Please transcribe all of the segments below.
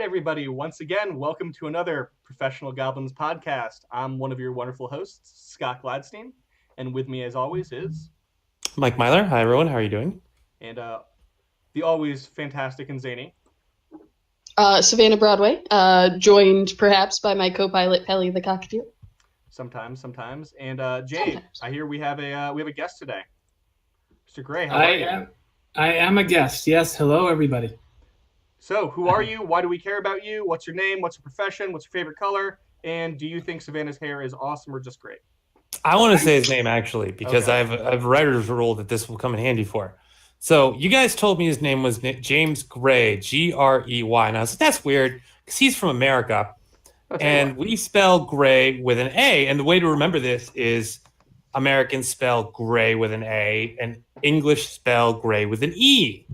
everybody. Once again, welcome to another Professional Goblins podcast. I'm one of your wonderful hosts, Scott Gladstein, and with me, as always, is Mike Myler. Hi, everyone. How are you doing? And the always fantastic and zany Savannah Broadway, joined perhaps by my co-pilot Pelly the Cockatiel. Sometimes. And Jay, I hear we have a guest today. Mr. Gray, how are you? I am a guest. Yes. Hello, everybody. So, who are you? Why do we care about you? What's your name? What's your profession? What's your favorite color? And do you think Savannah's hair is awesome or just great? I want to say his name, actually, because Okay. I have a writer's rule that this will come in handy for. So, you guys told me his name was James Gray, Grey. And I was like, that's weird, because he's from America. And we spell Gray with an A. And the way to remember this is Americans spell Gray with an A, and English spell Gray with an E.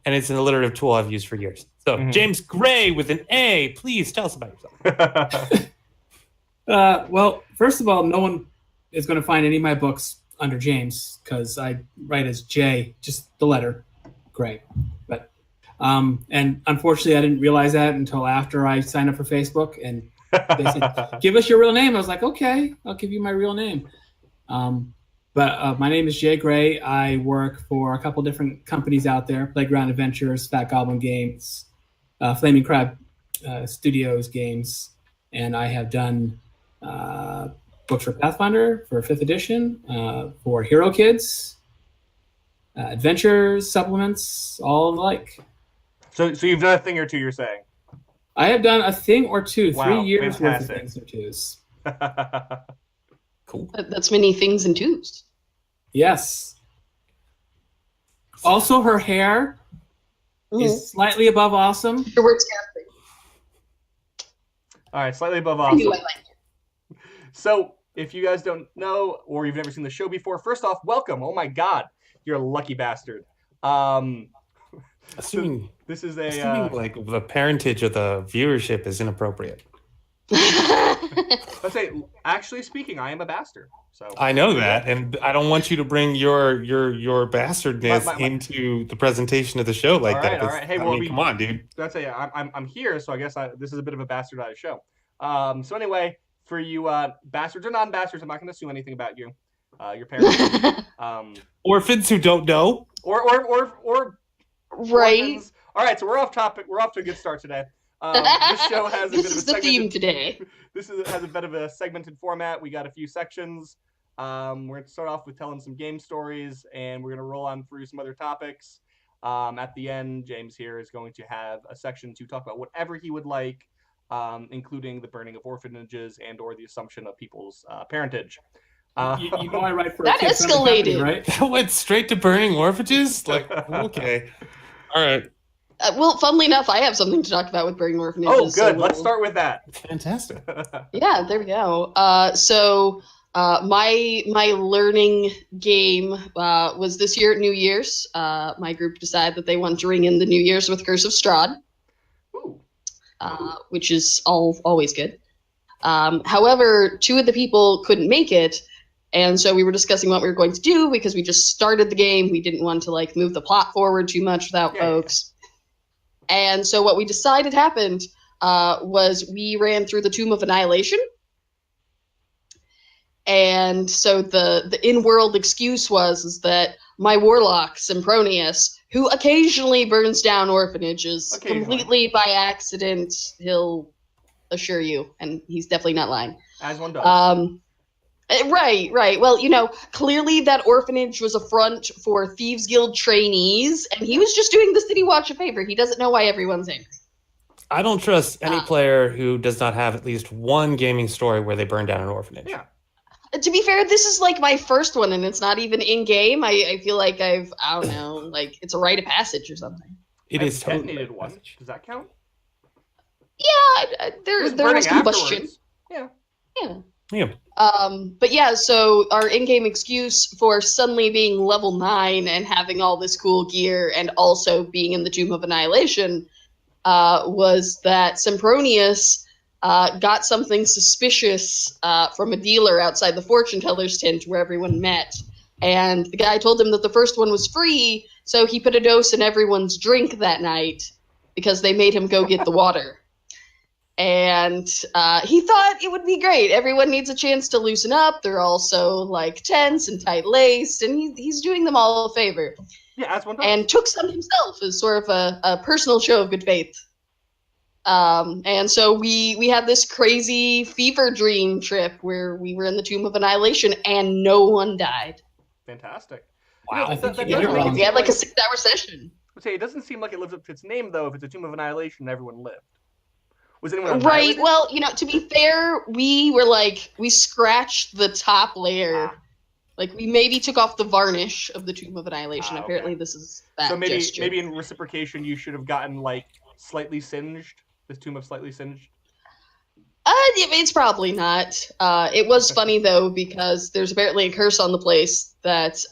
And it's an alliterative tool I've used for years. So, James Gray with an A, please tell us about yourself. Well, first of all, no one is going to find any of my books under James because I write as J, just the letter, Gray. But and unfortunately, I didn't realize that until after I signed up for Facebook, and they said, "Give us your real name." I was like, "Okay, I'll give you my real name." But my name is Jay Gray. I work for a couple different companies out there: Playground Adventures, Fat Goblin Games, Flaming Crab Studios Games, and I have done books for Pathfinder, for 5th edition, for Hero Kids, adventures, supplements, all alike. So you've done a thing or two, you're saying? I have done a thing or two, Wow, 3 years fantastic. worth of things or twos. Cool. That's many things in twos. Yes. Also, her hair is slightly above awesome. Your words casting. All right, slightly above I knew awesome. I liked it. So, if you guys don't know or you've never seen the show before, first off, welcome. Oh my God, you're a lucky bastard. Assuming This is like the parentage of the viewership is inappropriate. let's say, actually speaking, I am a bastard. So I know that, and I don't want you to bring your bastardness My- into the presentation of the show like All that. right, all right. Hey, I well, mean, come on, dude. Let's say I'm here, so I guess this is a bit of a bastardized show. So anyway, for you bastards or non-bastards, I'm not going to assume anything about you, your parents, Orphans who don't know. or Right. orphans. All right, so we're off topic. We're off to a good start today. This show has a bit This of a is the theme today. has a bit of a segmented format. We got a few sections. We're going to start off with telling some game stories, and we're going to roll on through some other topics. At the end, James here is going to have a section to talk about whatever he would like, including the burning of orphanages and or the assumption of people's parentage. You know I write for That a kid-friendly company, escalated. right? That went straight to burning orphanages? Like, okay. All right. Well, funnily enough, I have something to talk about with burning orphanages. Oh, good. so Let's start with that. Fantastic. Yeah, there we go. My learning game was this year at New Year's. My group decided that they wanted to ring in the New Year's with Curse of Strahd, Ooh. which is always good. However, 2 of the people couldn't make it, and so we were discussing what we were going to do because we just started the game. We didn't want to move the plot forward too much without folks. And so what we decided happened was we ran through the Tomb of Annihilation. And so the in-world excuse is that my warlock, Sempronius, who occasionally burns down orphanages, completely by accident, he'll assure you, and he's definitely not lying. As one does. Right. Well, clearly that orphanage was a front for Thieves Guild trainees, and he was just doing the City Watch a favor. He doesn't know why everyone's angry. I don't trust any player who does not have at least one gaming story where they burn down an orphanage. Yeah. To be fair, this is my first one, and it's not even in-game. I feel like it's a rite of passage or something. It is totally detonated one. Does that count? Yeah, there was combustion. Afterwards. Yeah. But yeah, so our in-game excuse for suddenly being level 9 and having all this cool gear and also being in the Tomb of Annihilation was that Sempronius got something suspicious from a dealer outside the fortune teller's tent where everyone met. And the guy told him that the first one was free, so he put a dose in everyone's drink that night because they made him go get the water. And he thought it would be great. Everyone needs a chance to loosen up. They're all so like tense and tight-laced, and he's doing them all a favor. Yeah, as one does. And took some himself as sort of a personal show of good faith. And so we had this crazy fever dream trip where we were in the Tomb of Annihilation and no one died. Fantastic. Wow. I think that you does get it make wrong. We had like a 6-hour session. I'd say it doesn't seem like it lives up to its name, though, if it's a Tomb of Annihilation and everyone lived. Was anyone Right. annihilated? Well, to be fair, we scratched the top layer. Ah. Like, we maybe took off the varnish of the Tomb of Annihilation. Okay. Apparently, this is that So gesture. maybe in reciprocation, you should have gotten, like, slightly singed. This Tomb of Slightly Singed. It's probably not. It was funny, though, because there's apparently a curse on the place that,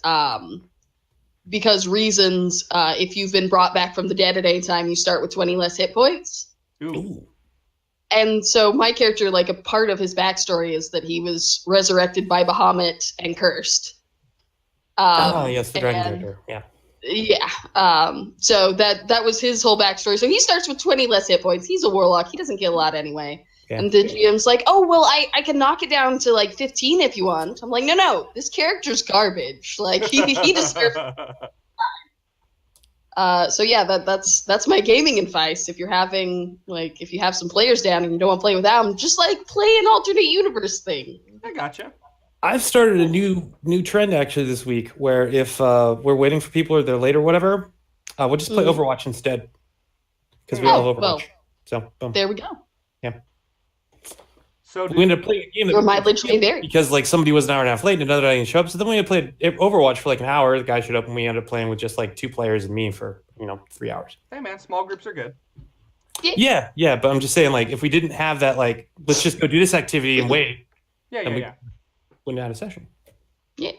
because reasons, if you've been brought back from the dead at any time, you start with 20 less hit points. Ooh. And so my character, like, a part of his backstory is that he was resurrected by Bahamut and cursed. Yes, the dragon and- character. Yeah. Yeah. So that was his whole backstory. So he starts with 20 less hit points. He's a warlock. He doesn't get a lot anyway. Yeah. And the GM's like, oh, well, I can knock it down to, like, 15 if you want. I'm like, no, this character's garbage. Like, he deserves So yeah, that's my gaming advice. If you have some players down and you don't want to play without them, just like play an alternate universe thing. I gotcha. I've started a new trend actually this week where if we're waiting for people or they're late or whatever, we'll just play Overwatch instead because we all have Overwatch. Well, So boom. there we go. So We ended up playing a game Your mileage may vary. because like somebody was an hour and a half late and another guy didn't show up. So then we had played Overwatch for like an hour. The guy showed up and we ended up playing with just like 2 players and me for 3 hours. hey man, small groups are good. Yeah, but I'm just saying like if we didn't have that like let's just go do this activity and wait, Yeah. we wouldn't have a session. Yeah.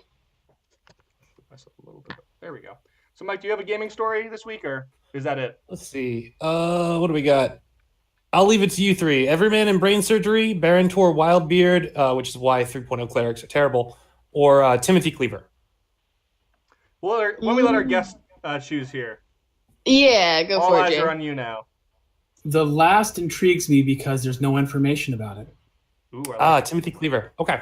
Myself a little bit. There we go. So Mike, do you have a gaming story this week or is that it? Let's see. What do we got? I'll leave it to you 3. Everyman in Brain Surgery, Barontor Wildbeard, which is why 3.0 clerics are terrible, or Timothy Cleaver. Well, when we let our guests choose here. Yeah, go All for it, eyes Jay. are on you now. The last intrigues me because there's no information about it. Ooh, I like Timothy Cleaver. Okay.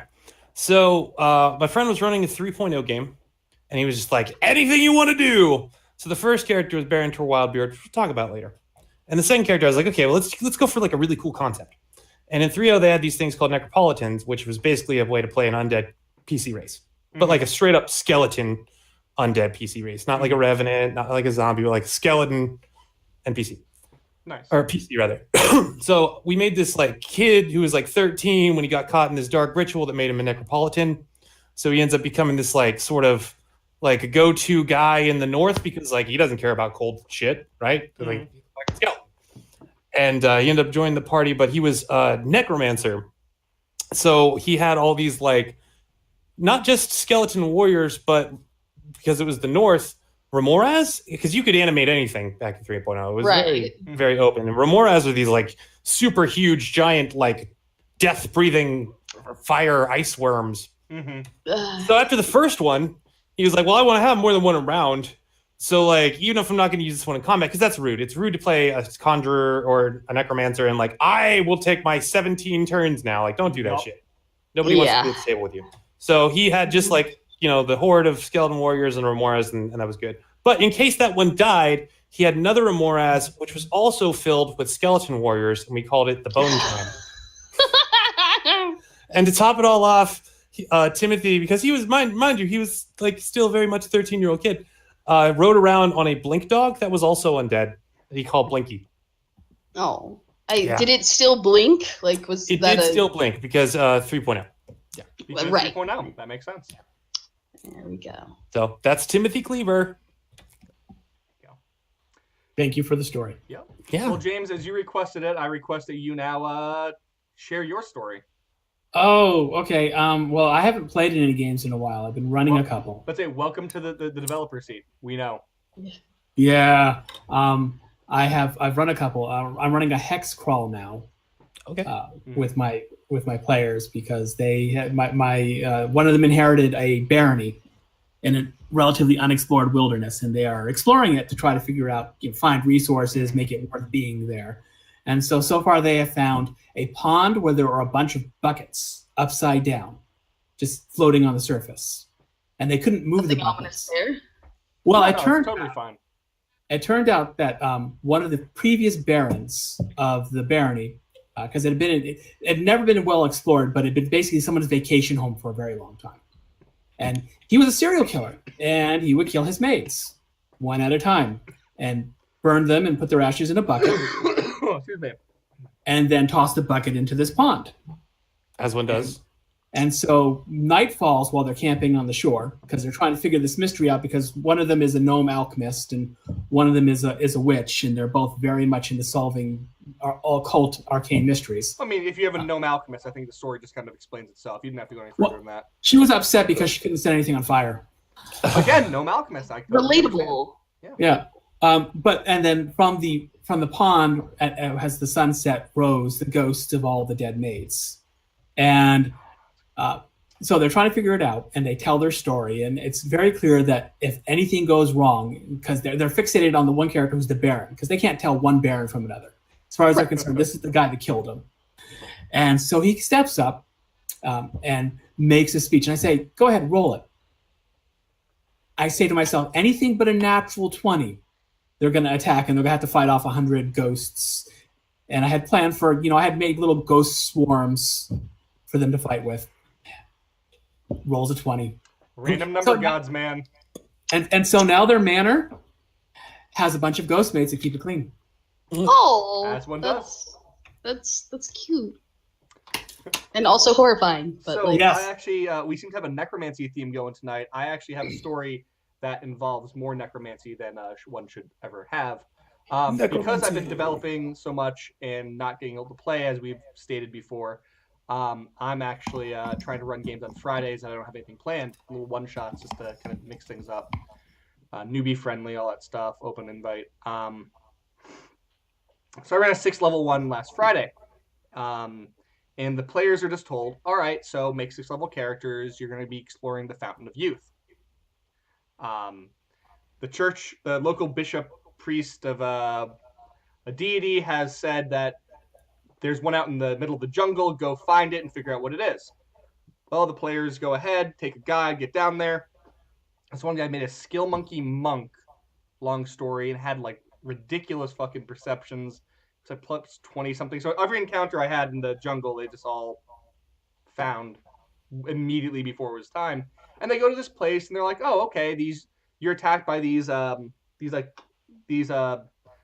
So my friend was running a 3.0 game, and he was just like, anything you want to do. So the first character was Barontor Wildbeard, which we'll talk about later. And the second character, I was like, okay, well, let's go for like a really cool concept. And in 3.0, they had these things called Necropolitans, which was basically a way to play an undead PC race, but like a straight up skeleton undead PC race, not like a revenant, not like a zombie, but like a skeleton NPC. Nice. Or PC rather. So we made this like kid who was like 13 when he got caught in this dark ritual that made him a Necropolitan. So he ends up becoming this like sort of like a go-to guy in the north because like he doesn't care about cold shit, right? Like a skeleton. And he ended up joining the party, but he was a necromancer. So he had all these like not just skeleton warriors, but because it was the north, Remoras, because you could animate anything back in 3.0. It was very, very open. And Remoras are these like super huge, giant, like death-breathing fire ice worms. So after the first one, he was like, well, I want to have more than one around. So like, even if I'm not going to use this one in combat, because that's rude. It's rude to play a conjurer or a necromancer and like, I will take my 17 turns now. Like, don't do that shit. Nobody wants to be at the table with you. So he had just like, the horde of skeleton warriors and Remoras, and that was good. But in case that one died, he had another Remoras, which was also filled with skeleton warriors, and we called it the Bone Time. And to top it all off, Timothy, because he was, mind you, he was like still very much a 13-year-old kid, rode around on a blink dog that was also undead that he called Blinky. Oh. Did it still blink? Like, was it that did still blink because 3.0. Yeah. Because Right. 3.0. That makes sense. There we go. So that's Timothy Cleaver. Thank you for the story. Yeah. Yeah. Well, James, as you requested it, I request that you now share your story. Oh, okay. Well, I haven't played in any games in a while. I've been running a couple. Let's say welcome to the developer seat. We know. Yeah. I've run a couple. I'm running a hex crawl now. Okay. With my players because they had my one of them inherited a barony in a relatively unexplored wilderness, and they are exploring it to try to figure out, find resources, make it worth being there. And so far they have found a pond where there are a bunch of buckets upside down, just floating on the surface. And they couldn't move Nothing the ominous buckets. there. Well, No, it turned it's totally fine. It turned out that one of the previous barons of the barony, because it had never been well explored, but it had been basically someone's vacation home for a very long time. And he was a serial killer, and he would kill his maids one at a time and burn them and put their ashes in a bucket. Excuse me. And then toss the bucket into this pond. As one does. And so night falls while they're camping on the shore because they're trying to figure this mystery out, because one of them is a gnome alchemist and one of them is a witch, and they're both very much into solving occult arcane mysteries. I mean, if you have a gnome alchemist, I think the story just kind of explains itself. You didn't have to go any further than that. She was upset because she couldn't set anything on fire. Again, gnome alchemist. Relatable. Yeah. And then from the pond, as the sunset rose, the ghosts of all the dead maids. And so they're trying to figure it out, and they tell their story, and it's very clear that if anything goes wrong, because they're fixated on the one character who's the Baron, because they can't tell one Baron from another. As far as they're concerned, this is the guy that killed him. And so he steps up and makes a speech, and I say, go ahead, roll it. I say to myself, anything but a natural 20, they're going to attack, and they're going to have to fight off 100 ghosts. And I had planned for, I had made little ghost swarms for them to fight with. Rolls a 20. Random number gods, man. And so now their manor has a bunch of ghost mates that keep it clean. Oh, As one does. That's cute. And also horrifying. But So Yes. I actually, we seem to have a necromancy theme going tonight. I actually have a story that involves more necromancy than one should ever have. Because I've been developing so much and not getting able to play, as we've stated before, I'm actually trying to run games on Fridays, and I don't have anything planned. Little one-shots just to kind of mix things up. Newbie friendly, all that stuff, open invite. So I ran a 6 level 1 last Friday. And the players are just told, all right, so make 6 level characters. You're going to be exploring the Fountain of Youth. The church, the local bishop priest of a deity has said that there's one out in the middle of the jungle. Go find it and figure out what it is. Well, the players go ahead, take a guide, get down there. This one guy made a skill monkey monk, long story, and had like ridiculous fucking perceptions. It's like plus 20 something. So every encounter I had in the jungle, they just all found immediately before it was time. And they go to this place and they're like, oh, okay, you're attacked by these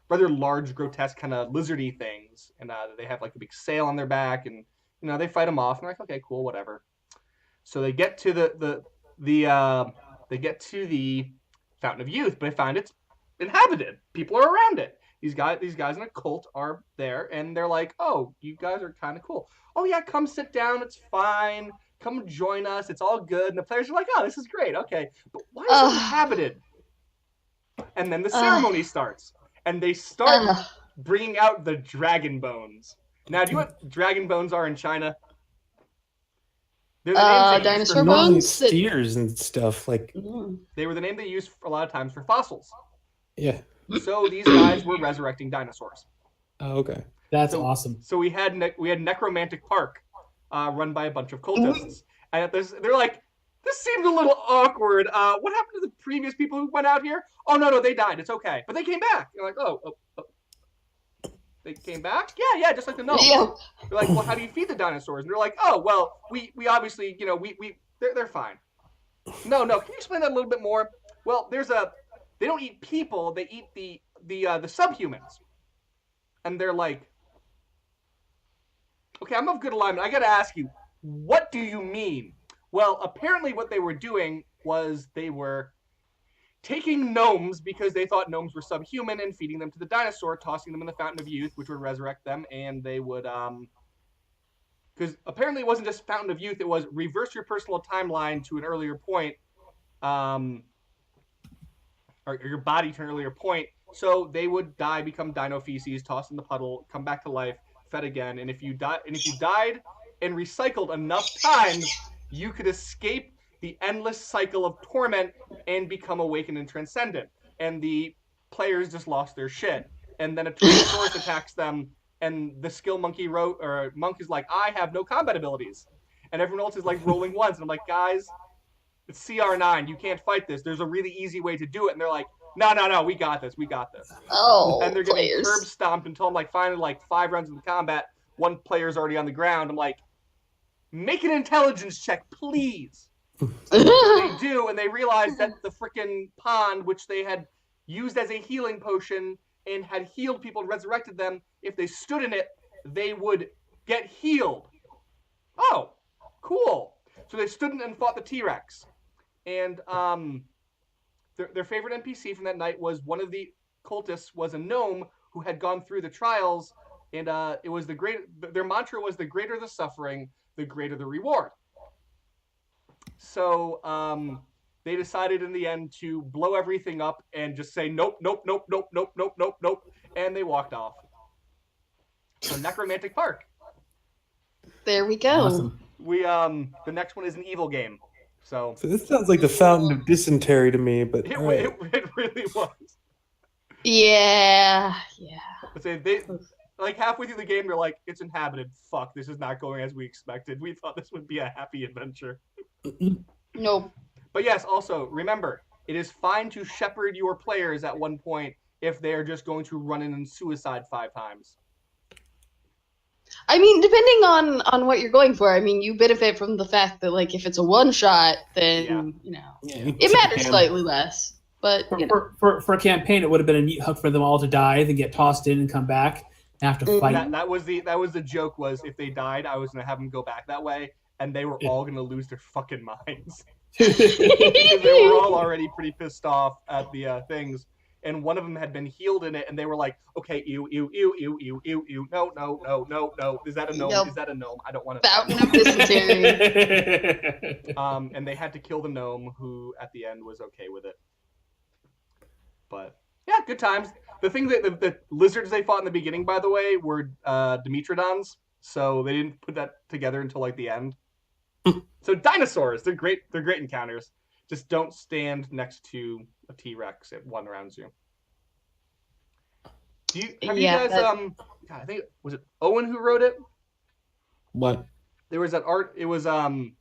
rather large, grotesque kind of lizardy things, and they have like a big sail on their back, and they fight them off. And they're like, okay, cool, whatever. So they get to the Fountain of Youth, but they find it's inhabited. People are around it. These guys in a cult are there, and they're like, oh, you guys are kind of cool. Oh yeah, come sit down. It's fine. Come join us. It's all good. And the players are like, oh, this is great. Okay, but why is it inhabited? And then the ceremony starts. And they start bringing out the dragon bones. Now, do you know what dragon bones are in China? They're the names they use dinosaur for bones? Steers and stuff like. They were the name they used a lot of times for fossils. Yeah. So these guys were resurrecting dinosaurs. Oh, okay. That's awesome. So we had Necromantic Park, run by a bunch of cultists, and they're like, this seems a little awkward. What happened to the previous people who went out here? Oh, no, they died. It's okay. But they came back. You're like, oh. They came back? Yeah, just like the gnomes. Yeah. They're like, well, how do you feed the dinosaurs? And they're like, oh, well, we obviously, they're fine. No, can you explain that a little bit more? Well, they don't eat people. They eat the subhumans. And they're like, okay, I'm of good alignment. I got to ask you, what do you mean? Well, apparently what they were doing was they were taking gnomes because they thought gnomes were subhuman and feeding them to the dinosaur, tossing them in the Fountain of Youth, which would resurrect them, and they would, because apparently it wasn't just Fountain of Youth, it was reverse your personal timeline to an earlier point, or your body to an earlier point, so they would die, become dino feces, tossed in the puddle, come back to life, fed again, and if you died and recycled enough times, you could escape the endless cycle of torment and become awakened and transcendent. And the players just lost their shit. And then a Tyrannosaurus attacks them and the skill monk is like, I have no combat abilities. And everyone else is like rolling ones. And I'm like, guys, it's CR9. You can't fight this. There's a really easy way to do it. And they're like, no, we got this. Oh, and they're getting players. curb stomped until I'm like, finally, like 5 rounds of the combat, one player's already on the ground. I'm like, make an intelligence check, please. They do, and they realize that the freaking pond, which they had used as a healing potion and had healed people and resurrected them, if they stood in it, they would get healed. Oh, cool. So they stood in and fought the T-Rex. And their favorite NPC from that night was one of the cultists was a gnome who had gone through the trials, and it was their mantra was, the greater the suffering, the greater the reward. So they decided in the end to blow everything up and just say nope, and they walked off. So Necromantic Park. There we go. Awesome. We the next one is an evil game. So this sounds like the Fountain of Dysentery to me, but it really was. Yeah. They like halfway through the game, they're like, it's inhabited. Fuck, this is not going as we expected. We thought this would be a happy adventure. Nope. But yes, also remember, it is fine to shepherd your players at one point if they are just going to run in and suicide 5 times. I mean, depending on what you're going for, I mean, you benefit from the fact that, like, if it's a one-shot, then, it matters slightly less. But, for a campaign, it would have been a neat hook for them all to die, then get tossed in and come back and have to fight. That was the joke, was if they died, I was going to have them go back that way, and they were all going to lose their fucking minds. Because they were all already pretty pissed off at the things. And one of them had been healed in it, and they were like, okay, ew, no. Is that a gnome? Yep. Is that a gnome? I don't want to. Fountain of Dysentery. And they had to kill the gnome, who at the end was okay with it. But yeah, good times. The thing that the lizards they fought in the beginning, by the way, were Dimetrodons, so they didn't put that together until like the end. So dinosaurs, they're great encounters. Just don't stand next to a T-Rex at one rounds you. You guys God, I think was it Owen who wrote it? What? There was that art. It was on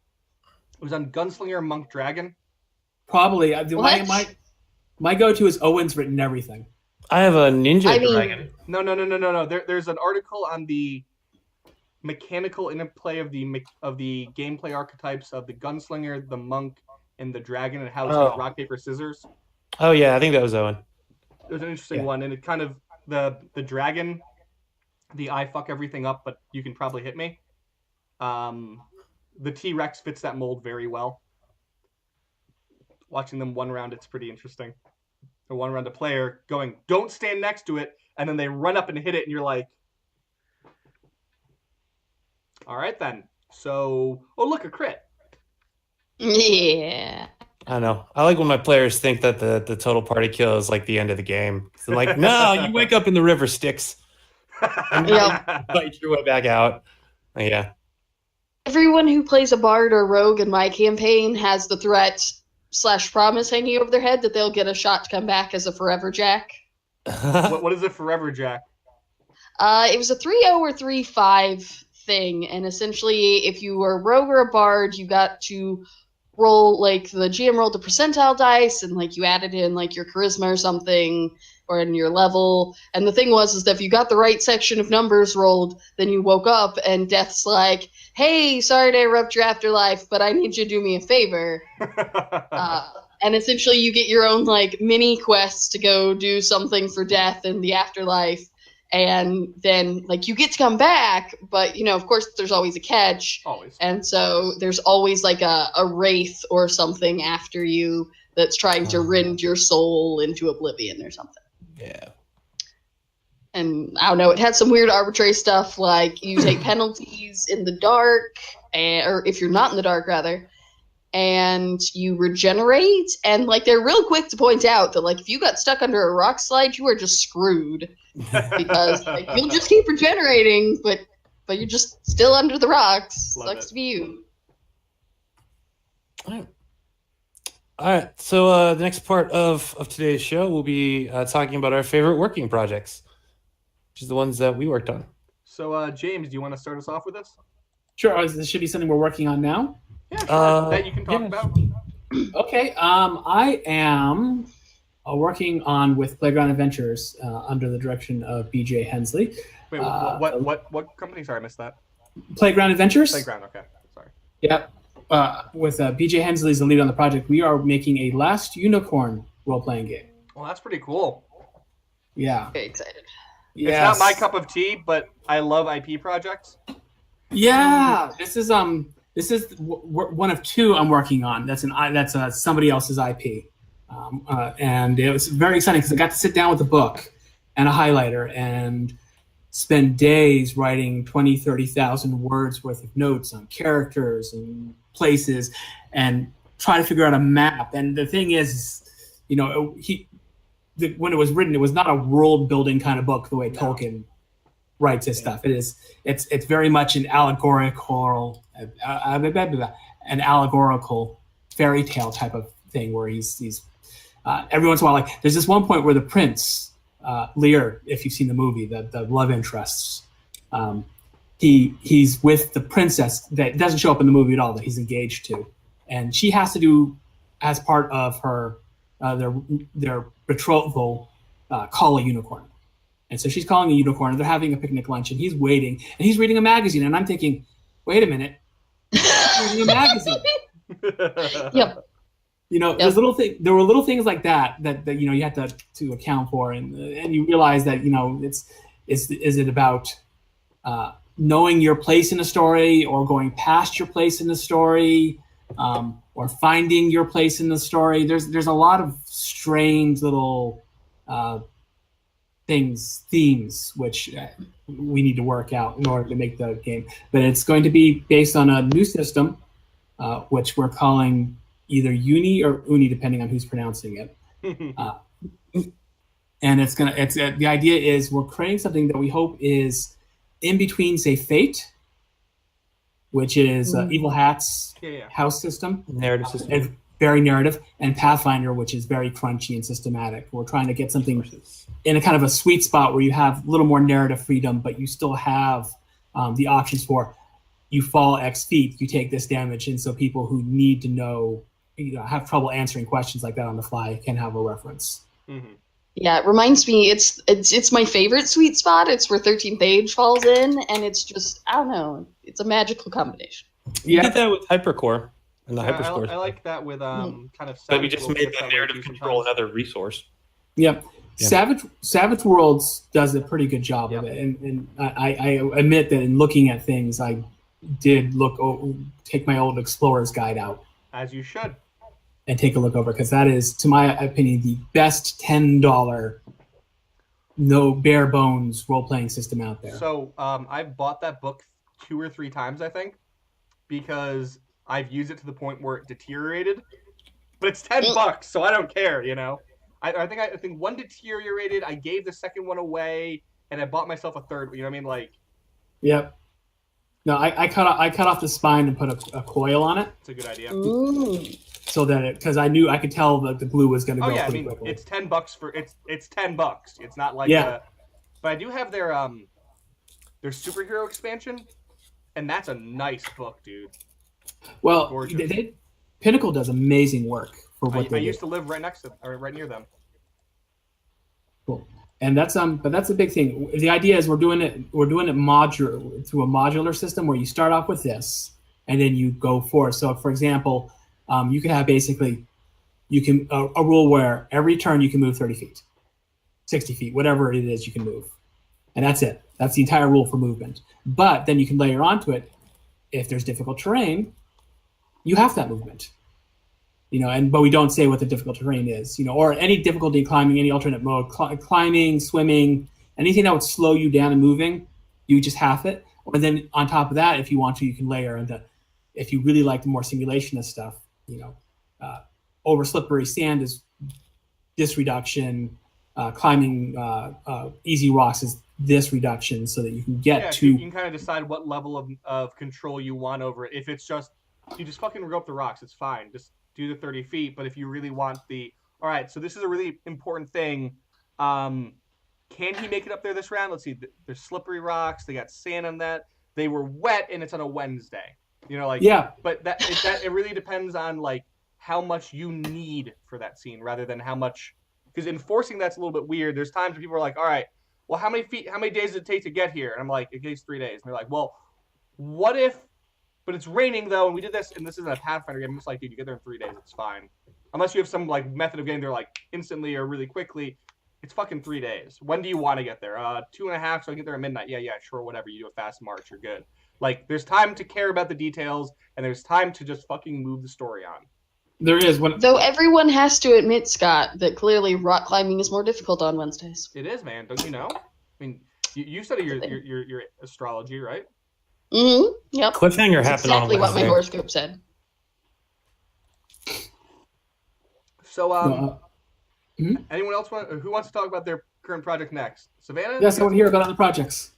Gunslinger Monk Dragon. Probably. My go-to is Owen's written everything. I have a Ninja Dragon. No. There's an article on the mechanical interplay of the gameplay archetypes of the Gunslinger, the Monk, and the Dragon, and how it's like rock, paper, scissors. Oh yeah, I think that was Owen. It was an interesting one, and it kind of the Dragon, the I fuck everything up, but you can probably hit me. The T-Rex fits that mold very well. Watching them one round, it's pretty interesting. The one round a player going, don't stand next to it, and then they run up and hit it, and you're like, all right then. So, oh look, a crit. Yeah. I know. I like when my players think that the total party kill is like the end of the game. So like, no, you wake up in the river, Styx. And you fight your way back out. Yeah. Everyone who plays a bard or rogue in my campaign has the threat / promise hanging over their head that they'll get a shot to come back as a Forever Jack. What is a Forever Jack? It was a 3-0 or 3-5 thing, and essentially, if you were a rogue or a bard, you got to roll, like, the GM rolled a percentile dice, and, like, you added in, like, your charisma or something, or in your level, and the thing was that if you got the right section of numbers rolled, then you woke up, and Death's like, hey, sorry to interrupt your afterlife, but I need you to do me a favor. And essentially, you get your own, like, mini quests to go do something for Death in the afterlife, and then, like, you get to come back, but, you know, of course, there's always a catch. Always. And so there's always, like, a wraith or something after you that's trying to rend your soul into oblivion or something. Yeah. And, I don't know, it had some weird arbitrary stuff, like, you take penalties in the dark, or if you're not in the dark, rather, and you regenerate, and, like, they're real quick to point out that, like, if you got stuck under a rock slide, you are just screwed. Because like, you'll just keep regenerating, but you're just still under the rocks. Sucks to be you. All right. So the next part of today's show, we'll be talking about our favorite working projects, which is the ones that we worked on. So, James, do you want to start us off with this? Sure. This should be something we're working on now. Yeah, sure. That you can talk about. Okay. I am working on with Playground Adventures under the direction of B.J. Hensley. Wait, what company? Sorry, I missed that. Playground Adventures. Playground. Okay, sorry. Yep. With B.J. Hensley as the lead on the project, we are making a Last Unicorn role-playing game. Well, that's pretty cool. Yeah. Very excited. It's not my cup of tea, but I love IP projects. Yeah, this is one of two I'm working on. That's somebody else's IP, and it was very exciting because I got to sit down with a book and a highlighter and spend days writing 20, 30,000 words worth of notes on characters and places and try to figure out a map. And the thing is, when it was written, it was not a world building kind of book the way Tolkien writes his stuff. It's very much an allegorical fairy tale type of thing where he's every once in a while, like there's this one point where the prince Lear, if you've seen the movie, the love interests, he's with the princess that doesn't show up in the movie at all, that he's engaged to, and she has to do as part of her their betrothal call a unicorn. And so she's calling a unicorn, and they're having a picnic lunch, and he's waiting, and he's reading a magazine, and I'm thinking, wait a minute, he's reading a magazine. Yep. There were little things like that you had to account for, and you realize that is it about knowing your place in a story, or going past your place in the story, or finding your place in the story. There's a lot of strange little themes which we need to work out in order to make the game. But it's going to be based on a new system, which we're calling either Uni or Uni, depending on who's pronouncing it. And the idea is we're creating something that we hope is in between, say, Fate, which is Evil Hat's house system, narrative system, and very narrative, and Pathfinder, which is very crunchy and systematic. We're trying to get something in a kind of a sweet spot where you have a little more narrative freedom, but you still have the options for you fall X feet, you take this damage, and so people who need to know, have trouble answering questions like that on the fly can have a reference. Mm-hmm. Yeah, it reminds me, it's my favorite sweet spot. It's where 13th Age falls in, and it's just, I don't know, it's a magical combination. You did that with Hypercore and the Hyperscore. I like that with kind of. But we just made the narrative control another resource. Yep. Yeah. Savage Worlds does a pretty good job of it, and I admit that in looking at things, I did take my old Explorer's Guide out. As you should. And take a look over, because that is, to my opinion, the best $10 no bare bones role playing system out there. So I've bought that book 2 or 3 times, I think, because I've used it to the point where it deteriorated. But it's $10, so I don't care, I think one deteriorated. I gave the second one away, and I bought myself a third. You know what I mean? Like. Yep. No, I cut off the spine and put a coil on it. It's a good idea. Ooh. So that because I knew I could tell that the glue was going to go. Oh yeah, quickly. It's $10 for it's $10. It's not like but I do have their superhero expansion, and that's a nice book, dude. Well, Pinnacle does amazing work for what they do. I used to live right near them. Cool. And that's but that's a big thing. The idea is we're doing it modular, through a modular system where you start off with this and then you go forward. So for example, you can have basically a rule where every turn you can move 30 feet, 60 feet, whatever it is you can move. And that's it. That's the entire rule for movement. But then you can layer onto it, if there's difficult terrain, you have that movement. But we don't say what the difficult terrain is, or any difficulty in climbing, any alternate mode, climbing, swimming, anything that would slow you down in moving, you just have it. Or then on top of that, if you want to, you can layer into, if you really like the more simulationist stuff, over slippery sand is this reduction, climbing easy rocks is this reduction, so that you can get to. You can kind of decide what level of control you want over it. If it's you just fucking go up the rocks, it's fine. Just do the 30 feet. But if you really want all right, so this is a really important thing. Don't can he make it up there this round? Let's see. There's slippery rocks. They got sand on that. They were wet, and it's on a Wednesday. But it really depends on like how much you need for that scene rather than how much, because enforcing that's a little bit weird. There's times when people are like, all right, well, how many days does it take to get here? And I'm like, it takes 3 days. And they're like, well, what if, but it's raining though, and we did this, and this isn't a Pathfinder game. I'm just like, dude, you get there in 3 days, it's fine. Unless you have some like method of getting there like instantly or really quickly, it's fucking 3 days. When do you want to get there? 2.5, so I get there at midnight. Yeah, sure, whatever. You do a fast march, you're good. Like, there's time to care about the details, and there's time to just fucking move the story on. There is. Though everyone has to admit, Scott, that clearly rock climbing is more difficult on Wednesdays. It is, man. Don't you know? I mean, you study your astrology, right? Mm-hmm. Yep. Cliffhanger That's happened exactly on what my Wednesday. horoscope said. So, anyone else who wants to talk about their current project next? Savannah? Yes, I want to hear about other projects.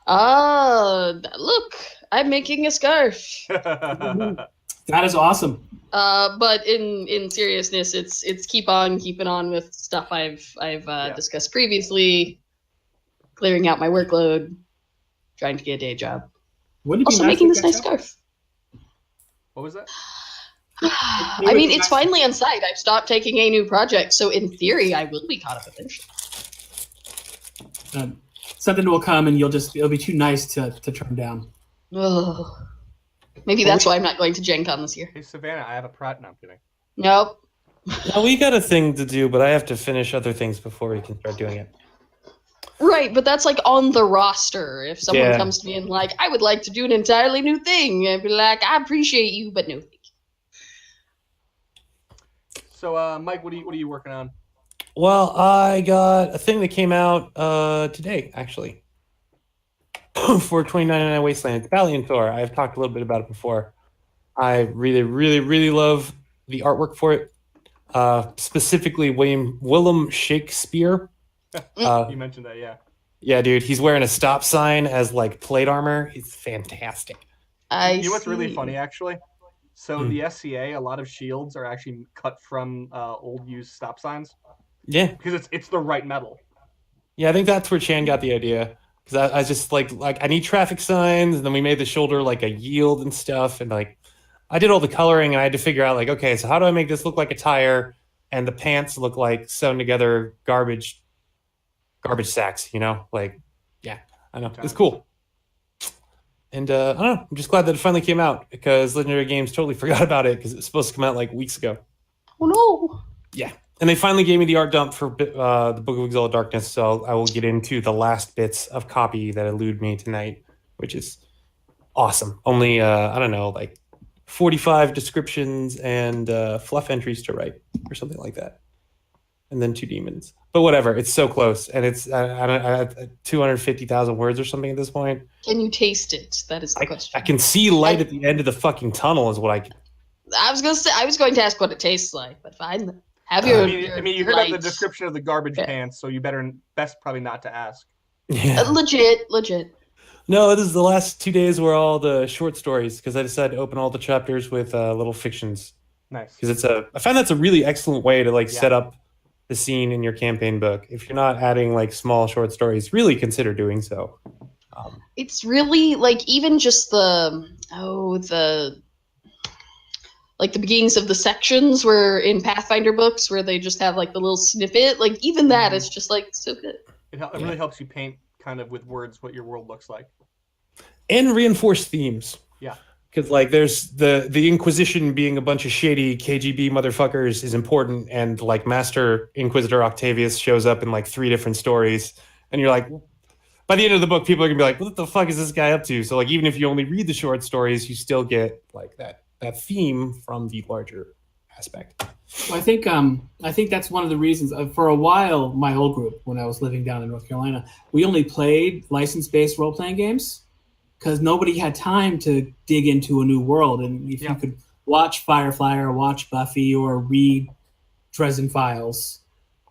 Look, I'm making a scarf. That is awesome. But in seriousness, it's keep on keeping on with stuff I've discussed previously, clearing out my workload, trying to get a day job. Wouldn't it be Also nice making to this catch nice up? scarf. What was that? I mean, it's finally on site. I've stopped taking a new project, so in theory, I will be caught up eventually. Something will come, and it'll be too nice to turn down. Ugh. Maybe that's why I'm not going to Gen Con this year. Hey, Savannah, I have a project. No, I'm kidding. Nope. No, we got a thing to do, but I have to finish other things before we can start doing it. Right, but that's like on the roster. If someone Yeah. comes to me and like, I would like to do an entirely new thing, I'd be like, I appreciate you, but no. So, Mike, what are you working on? Well, I got a thing that came out today, actually, for 2099 Wasteland. It's Valiant Thor. I've talked a little bit about it before. I really, really, really love the artwork for it. Specifically, Willem Shakespeare. You mentioned that, yeah. Yeah, dude, he's wearing a stop sign as like plate armor. He's fantastic. You know what's really funny, actually? So the SCA, a lot of shields are actually cut from old used stop signs. Yeah, because it's the right metal. Yeah, I think that's where Chan got the idea. Because I was just like I need traffic signs, and then we made the shoulder like a yield and stuff, and like I did all the coloring, and I had to figure out like, okay, so how do I make this look like a tire, and the pants look like sewn together garbage sacks, you know? Like, yeah, I know it's cool. And I don't know, I'm just glad that it finally came out because Legendary Games totally forgot about it because it was supposed to come out like weeks ago. Oh no! Yeah. And they finally gave me the art dump for the Book of Exalted Darkness, so I will get into the last bits of copy that elude me tonight, which is awesome. Only, I don't know, like 45 descriptions and fluff entries to write or something like that. And then 2 demons. But whatever, it's so close. And it's 250,000 words or something at this point. Can you taste it? That is the question. I can see light at the end of the fucking tunnel is what I can. I was going to ask what it tastes like, but fine. Have I mean, you heard about the description of the garbage pants, so you best probably not to ask. Yeah. Legit. No, this is the last 2 days were all the short stories because I decided to open all the chapters with little fictions. Nice. Because I find that's a really excellent way to set up the scene in your campaign book. If you're not adding like small short stories, really consider doing so. It's really like even just the beginnings of the sections where in Pathfinder books where they just have like the little snippet, like even that is just like so good. It really helps you paint kind of with words what your world looks like. And reinforce themes. Yeah. Because like there's the Inquisition being a bunch of shady KGB motherfuckers is important, and like Master Inquisitor Octavius shows up in like 3 different stories, and you're like, by the end of the book, people are gonna be like, what the fuck is this guy up to? So like even if you only read the short stories, you still get like that theme from the larger aspect. Well, I think that's one of the reasons. For a while, my old group, when I was living down in North Carolina, we only played license-based role-playing games because nobody had time to dig into a new world. And if you could watch Firefly or watch Buffy or read Dresden Files,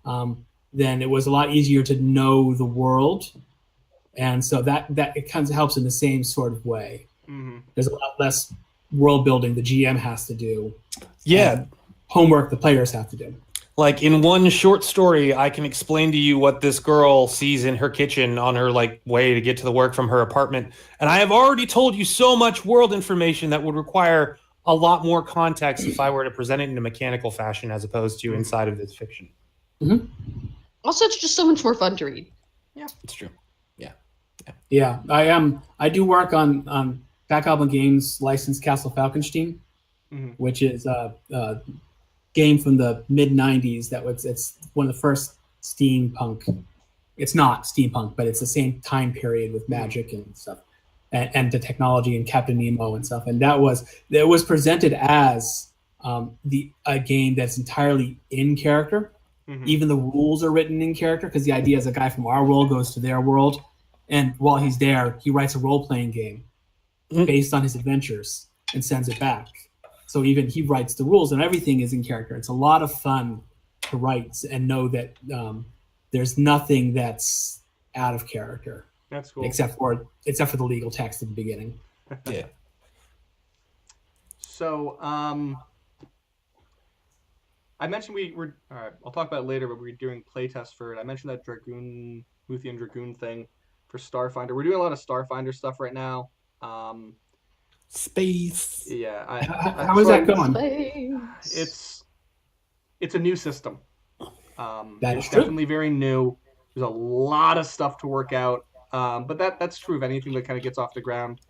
then it was a lot easier to know the world. And so that it kind of helps in the same sort of way. Mm-hmm. There's a lot less world building the GM has to do. Yeah. Homework the players have to do. Like in one short story, I can explain to you what this girl sees in her kitchen on her like way to get to the work from her apartment. And I have already told you so much world information that would require a lot more context if I were to present it in a mechanical fashion as opposed to inside of this fiction. Mm-hmm. Also, it's just so much more fun to read. Yeah, it's true. Yeah, I do work on Back Goblin Games licensed Castle Falkenstein, which is a game from the mid '90s. It's one of the first steampunk. It's not steampunk, but it's the same time period with magic and stuff, and the technology and Captain Nemo and stuff. And it was presented as a game that's entirely in character. Even the rules are written in character because the idea is a guy from our world goes to their world. And while he's there, he writes a role-playing game based on his adventures and sends it back. So even he writes the rules and everything is in character. It's a lot of fun to write and know that there's nothing that's out of character. That's cool. Except for the legal text at the beginning. Yeah. So, I mentioned we were... All right, I'll talk about it later, but we're doing playtests for it. I mentioned that Muthian Dragoon thing for Starfinder. We're doing a lot of Starfinder stuff right now. Space. Yeah. How is that going? Space. It's a new system. It's definitely very new. There's a lot of stuff to work out. But that's true of anything that kind of gets off the ground.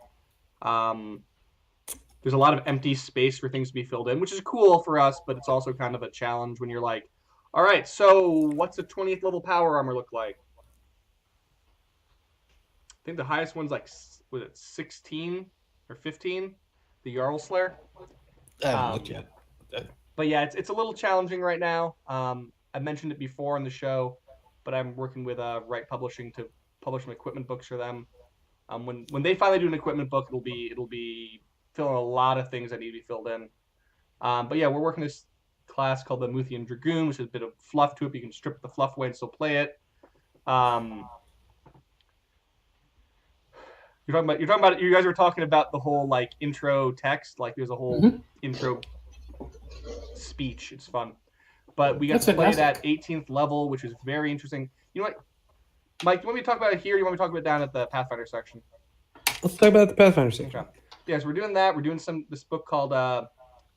There's a lot of empty space for things to be filled in, which is cool for us, but it's also kind of a challenge when you're like, all right, so what's a 20th level power armor look like? I think the highest one's like, was it 16 or 15? The Jarl Slayer. I haven't looked yet. But yeah, it's a little challenging right now. I mentioned it before on the show, but I'm working with Wright Publishing to publish some equipment books for them. When they finally do an equipment book, it'll be filling a lot of things that need to be filled in. But yeah, we're working this class called the Muthian Dragoon, which has a bit of fluff to it. But you can strip the fluff away and still play it. You're talking about. You guys were talking about the whole like intro text. Like there's a whole intro speech. It's fun, but we got to play that 18th level, which is very interesting. You know what, Mike? You want me to talk about it here? Or you want me to talk about it down at the Pathfinder section? Let's talk about the Pathfinder section. Okay. Yeah, so we're doing that. We're doing this book called our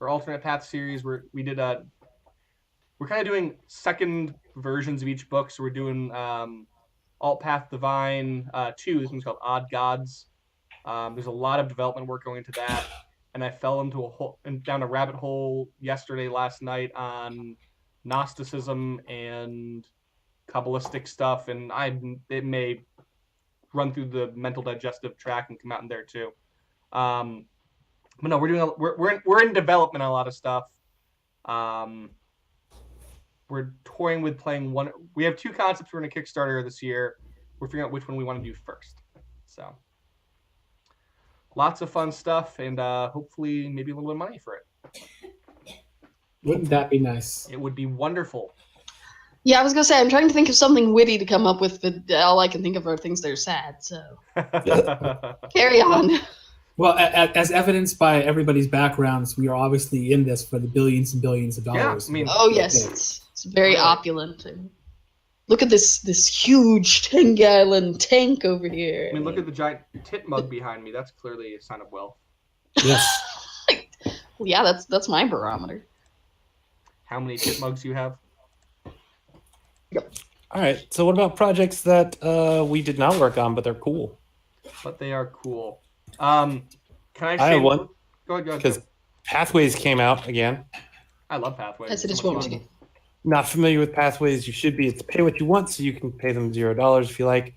Alternate Path series. We're kind of doing second versions of each book. So we're doing Alt Path Divine 2. This one's called Odd Gods. There's a lot of development work going into that, and I fell down a rabbit hole last night on Gnosticism and Kabbalistic stuff, and it may run through the mental digestive tract and come out in there too. But no, we're in development on a lot of stuff. We're toying with playing one. We have 2 concepts we're in a Kickstarter this year. We're figuring out which one we want to do first. So lots of fun stuff, and hopefully maybe a little bit of money for it. Wouldn't that be nice? It would be wonderful. Yeah, I was gonna say I'm trying to think of something witty to come up with, but all I can think of are things that are sad. So carry on. Well, as evidenced by everybody's backgrounds, we are obviously in this for the billions and billions of dollars. Yeah, I mean, oh yes, it's very opulent. Look at this huge 10-gallon tank over here. I mean, look at the giant tit mug behind me. That's clearly a sign of wealth. Yes. Well, yeah, that's my barometer. How many tit mugs do you have? Yep. All right. So what about projects that we did not work on, but they're cool? But they are cool. Can I say... I have one. Go ahead. Because Pathways came out again. I love Pathways. As it is what we Not familiar with Pathways, you should be. It's pay what you want, so you can pay them $0 if you like.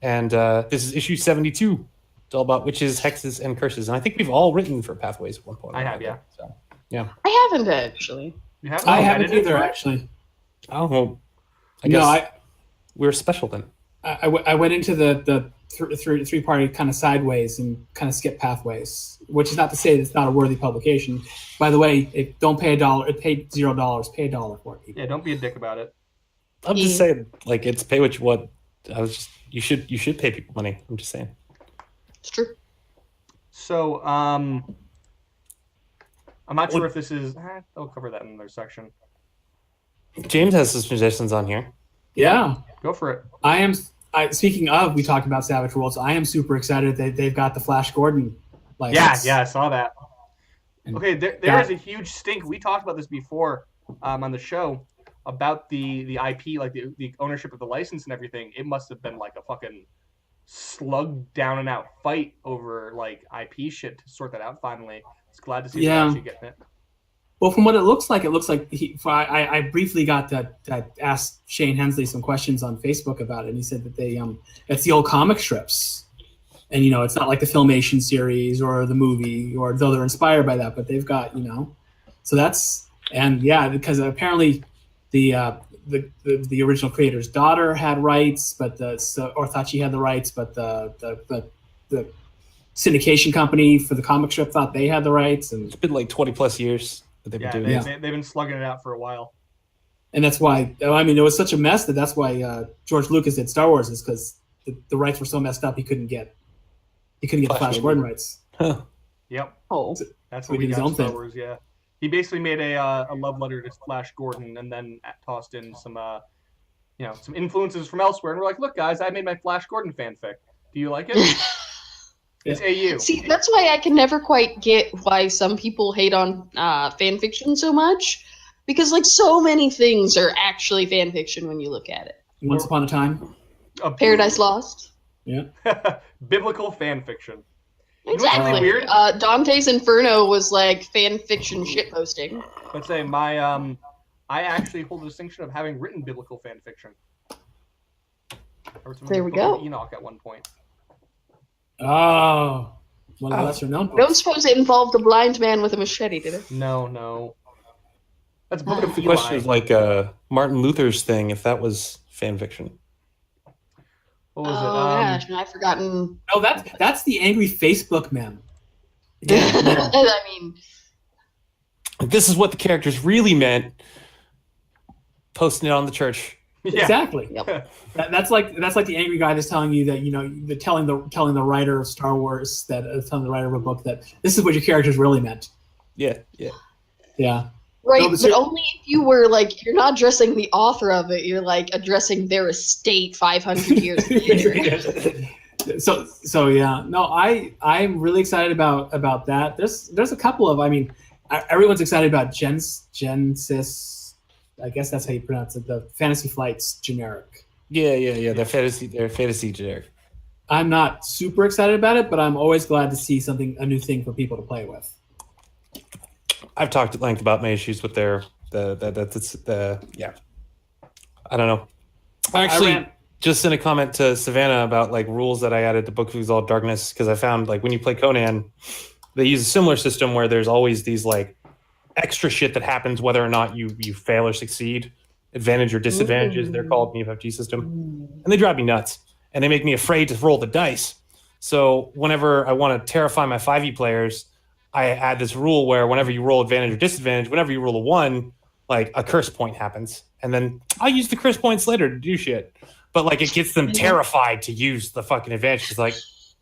And this is issue 72. It's all about witches, hexes, and curses. And I think we've all written for Pathways at one point. I have, yeah. So, yeah. I haven't actually. You haven't? I haven't either, actually. Oh, I guess we're special then. I went into the three-party kind of sideways and kind of skipped Pathways, which is not to say that it's not a worthy publication. By the way, don't pay $1. Pay $0. Pay $1 for it. Yeah, don't be a dick about it. I'm just saying, like, it's pay what you want. You should pay people money. I'm just saying. It's true. So, I'm not sure if this is... I'll cover that in another section. James has some suggestions on here. Yeah. Go for it. Speaking of, we talked about Savage Worlds. I am super excited that they've got the Flash Gordon license. Yeah, I saw that. And Okay, there is a huge stink. We talked about this before on the show about the IP, like the ownership of the license and everything. It must have been like a fucking slug down and out fight over like IP shit to sort that out finally. It's glad to see they're actually getting it. Well, from what it looks like I briefly got to ask Shane Hensley some questions on Facebook about it, and he said that it's the old comic strips. And, it's not like the Filmation series or the movie, or though they're inspired by that, but they've got, so that's, and yeah, because apparently the original creator's daughter had rights, but or thought she had the rights, but the syndication company for the comic strip thought they had the rights. And it's been like 20 plus years that they've been doing They've been slugging it out for a while. And that's why, it was such a mess that's why George Lucas did Star Wars, is because the rights were so messed up he couldn't get the Flash Gordon rights. Huh. Yep. Oh. That's what we got Star Wars, yeah. He basically made a love letter to Flash Gordon and then tossed in some some influences from elsewhere. And we're like, look, guys, I made my Flash Gordon fanfic. Do you like it? It's AU. See, that's why I can never quite get why some people hate on fan fiction so much. Because, like, so many things are actually fan fiction when you look at it. Once Upon a Time. Paradise Lost. Yeah. Biblical fan fiction. Exactly. Really weird? Dante's Inferno was like fan fiction shitposting. Let's say I actually hold the distinction of having written biblical fan fiction. There we go. Enoch at one point. Oh, one of the lesser known books. I don't suppose it involved a blind man with a machete, did it? No. That's Book of The Eli. question is like Martin Luther's thing, if that was fan fiction. What was it? Gosh, I've forgotten. Oh, that's the angry Facebook meme. Yeah. I mean, this is what the characters really meant. Posting it on the church. Yeah. Exactly. Yep. That's like the angry guy that's telling you that telling the writer of Star Wars telling the writer of a book that this is what your characters really meant. Yeah. Right, No, but only if you were like, you're not addressing the author of it, you're like addressing their estate 500 years later. So yeah, no, I'm really excited about that. There's a couple of, everyone's excited about Genesis. I guess that's how you pronounce it. The Fantasy Flight's generic. Yeah. They're fantasy generic. I'm not super excited about it, but I'm always glad to see a new thing for people to play with. I've talked at length about my issues with I don't know. I actually just sent a comment to Savannah about like rules that I added to Book of Exalted Darkness, because I found like when you play Conan, they use a similar system where there's always these like extra shit that happens whether or not you fail or succeed. Advantage or disadvantages, they're called in the FFG system. And they drive me nuts. And they make me afraid to roll the dice. So whenever I want to terrify my 5e players, I add this rule where whenever you roll advantage or disadvantage, whenever you roll a 1, like a curse point happens. And then I'll use the curse points later to do shit. But like it gets them terrified to use the fucking advantage. It's like,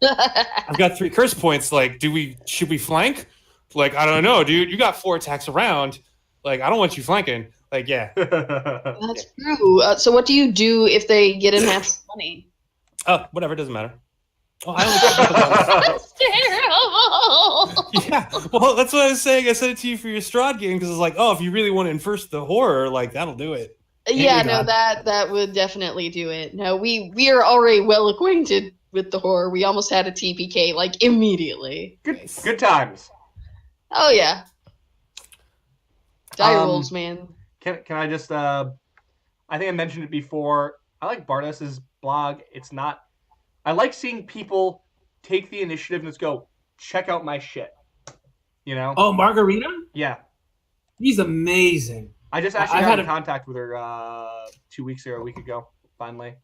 I've got 3 curse points. Like, should we flank? Like, I don't know, dude. You got 4 attacks around. Like, I don't want you flanking. Like, yeah. That's true. So what do you do if they get in natural 20? Oh, whatever. Doesn't matter. Oh, I That's terrible. Yeah, well, that's what I was saying. I sent it to you for your Strahd game because it's like, oh, if you really want to enforce the horror, like that'll do it. Yeah, no, that would definitely do it. No, we are already well acquainted with the horror. We almost had a TPK like immediately. Good times. Oh yeah. Dire Wolves, man. Can I just I think I mentioned it before. I like Bardas's blog. I like seeing people take the initiative and just go, check out my shit. You know? Oh, Margarita? Yeah. He's amazing. I just actually got in contact with her 2 weeks ago, a week ago, finally.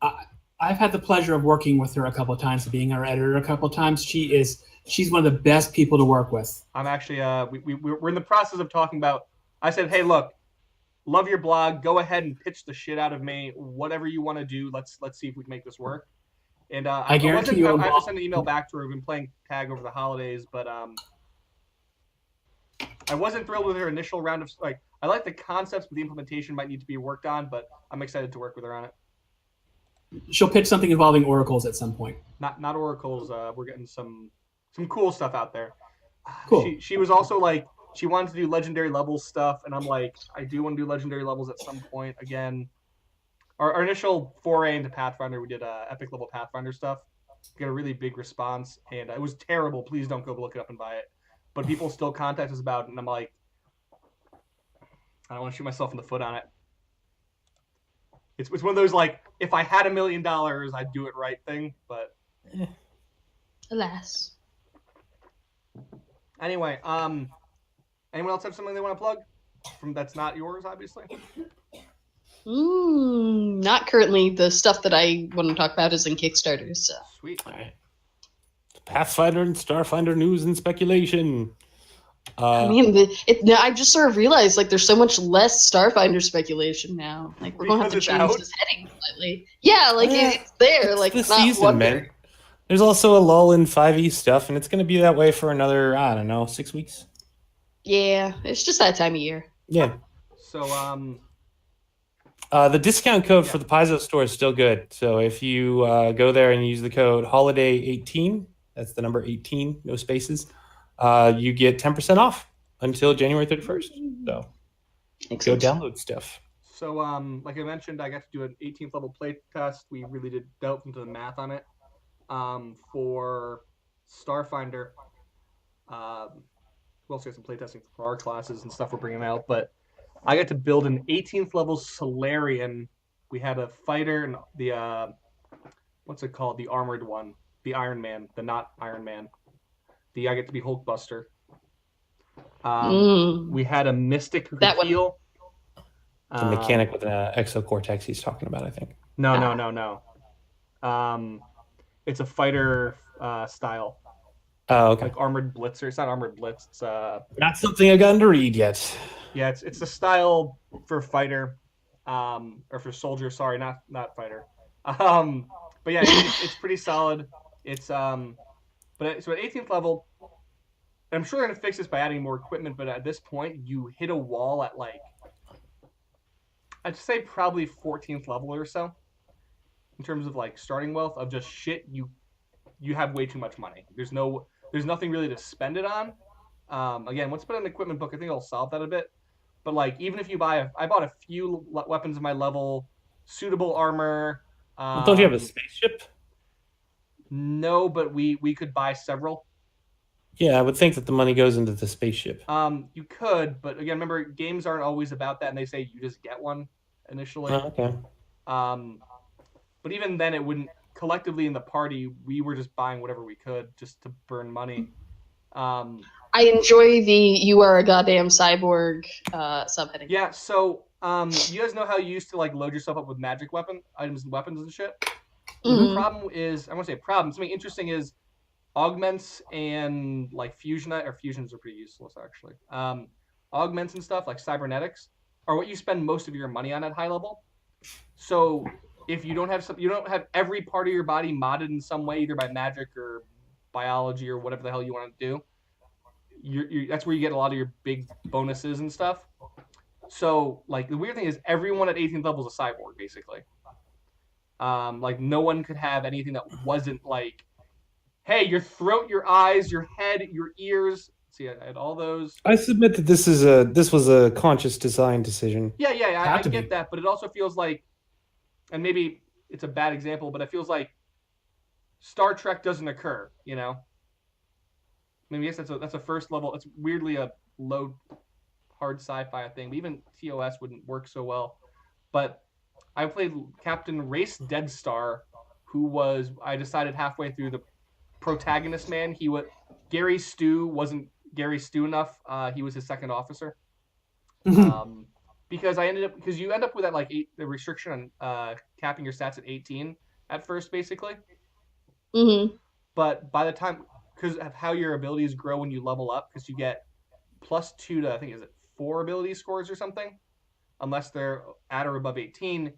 I've had the pleasure of working with her a couple of times, being her editor a couple of times. She's one of the best people to work with. I'm actually we're in the process of talking about. I said, hey, look, love your blog. Go ahead and pitch the shit out of me. Whatever you want to do, let's see if we can make this work. And I guarantee you, I have to send an email back to her. We've been playing tag over the holidays, but I wasn't thrilled with her initial round of like. I like the concepts, but the implementation might need to be worked on. But I'm excited to work with her on it. She'll pitch something involving oracles at some point. Not oracles. We're getting some cool stuff out there. Cool. She was also like she wanted to do legendary levels stuff, and I'm like, I do want to do legendary levels at some point again. Our initial foray into Pathfinder, we did epic level Pathfinder stuff. We got a really big response, and it was terrible. Please don't go look it up and buy it. But people still contact us about it, and I'm like, I don't want to shoot myself in the foot on it. It's one of those like, if I had $1 million, I'd do it right thing. But alas. Anyway, anyone else have something they want to plug? That's not yours, obviously. Not currently. The stuff that I want to talk about is in Kickstarter. So Sweet. All right. Pathfinder and Starfinder news and speculation. I mean, I just sort of realized like there's so much less Starfinder speculation now. Like we're going to have to change this heading slightly. Yeah, like it's there. Like the not season, wonder. man. There's also a lull in 5e stuff, and it's going to be that way for another, I don't know, 6 weeks. Yeah, it's just that time of year. Yeah. So the discount code for the Paizo store is still good. So if you go there and use the code holiday18, that's the number 18, no spaces, you get 10% off until January 31st. So go download stuff. So like I mentioned, I got to do an 18th level play test. We really did delve into the math on it. For Starfinder, we also got some playtesting for our classes and stuff we're bringing out. But I got to build an 18th level Solarian. We had a fighter and the what's it called? The armored one, the Iron Man, the not Iron Man. I get to be Hulkbuster. We had a mystic who could heal. The mechanic with an exocortex he's talking about, I think. No. It's a fighter style. Oh, okay. Like Armored Blitzer. It's not Armored Blitz. It's not something I've gotten to read yet. Yeah, it's a style for fighter, or for soldier. Sorry, not fighter. But yeah, it's pretty solid. It's so at 18th level, I'm sure they're gonna fix this by adding more equipment. But at this point, you hit a wall at like, I'd say probably 14th level or so. In terms of like starting wealth of just shit, you have way too much money. There's nothing really to spend it on. Again, once put in an equipment book, I think it'll solve that a bit. But like, even if you I bought a few weapons of my level, suitable armor. Don't you have a spaceship? No, but we could buy several. Yeah, I would think that the money goes into the spaceship. You could, but again, remember, games aren't always about that, and they say you just get one initially. Oh, okay. But even then, it wouldn't. Collectively in the party, we were just buying whatever we could just to burn money. I enjoy the "you are a goddamn cyborg" subheading. Yeah, so you guys know how you used to like load yourself up with magic items and weapons and shit? Mm-hmm. The problem is, I won't say problem, something interesting is augments and like fusions are pretty useless actually. Augments and stuff like cybernetics are what you spend most of your money on at high level. So if you don't have every part of your body modded in some way, either by magic or biology or whatever the hell you want to do, that's where you get a lot of your big bonuses and stuff. So like the weird thing is everyone at 18th level is a cyborg basically. Like no one could have anything that wasn't like, hey, your throat, your eyes, your head, your ears. See, I had all those. I submit that this was a conscious design decision. Yeah, I get that, but it also feels like, and maybe it's a bad example, but it feels like Star Trek doesn't occur, you know? I mean, I guess that's a first level. It's weirdly a low, hard sci-fi thing. But even TOS wouldn't work so well. But I played Captain Race Deadstar, I decided halfway through the protagonist man, Gary Stu wasn't Gary Stu enough. He was his second officer. Because you end up with that the restriction on capping your stats at 18 at first, basically. Mm-hmm. But by the time, because of how your abilities grow when you level up, because you get +2 to, I think, is it 4 ability scores or something? Unless they're at or above 18,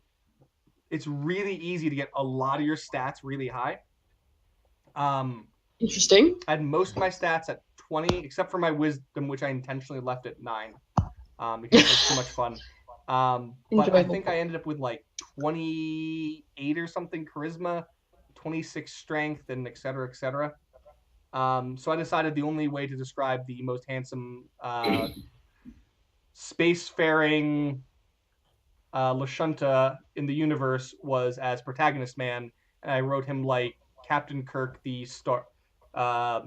it's really easy to get a lot of your stats really high. Interesting. I had most of my stats at 20, except for my wisdom, which I intentionally left at 9. because it's too much fun. But I think Enjoyable. I ended up with like 28 or something charisma, 26 strength, and et cetera, et cetera. So I decided the only way to describe the most handsome spacefaring Lashunta in the universe was as protagonist man, and I wrote him like Captain Kirk, Jedi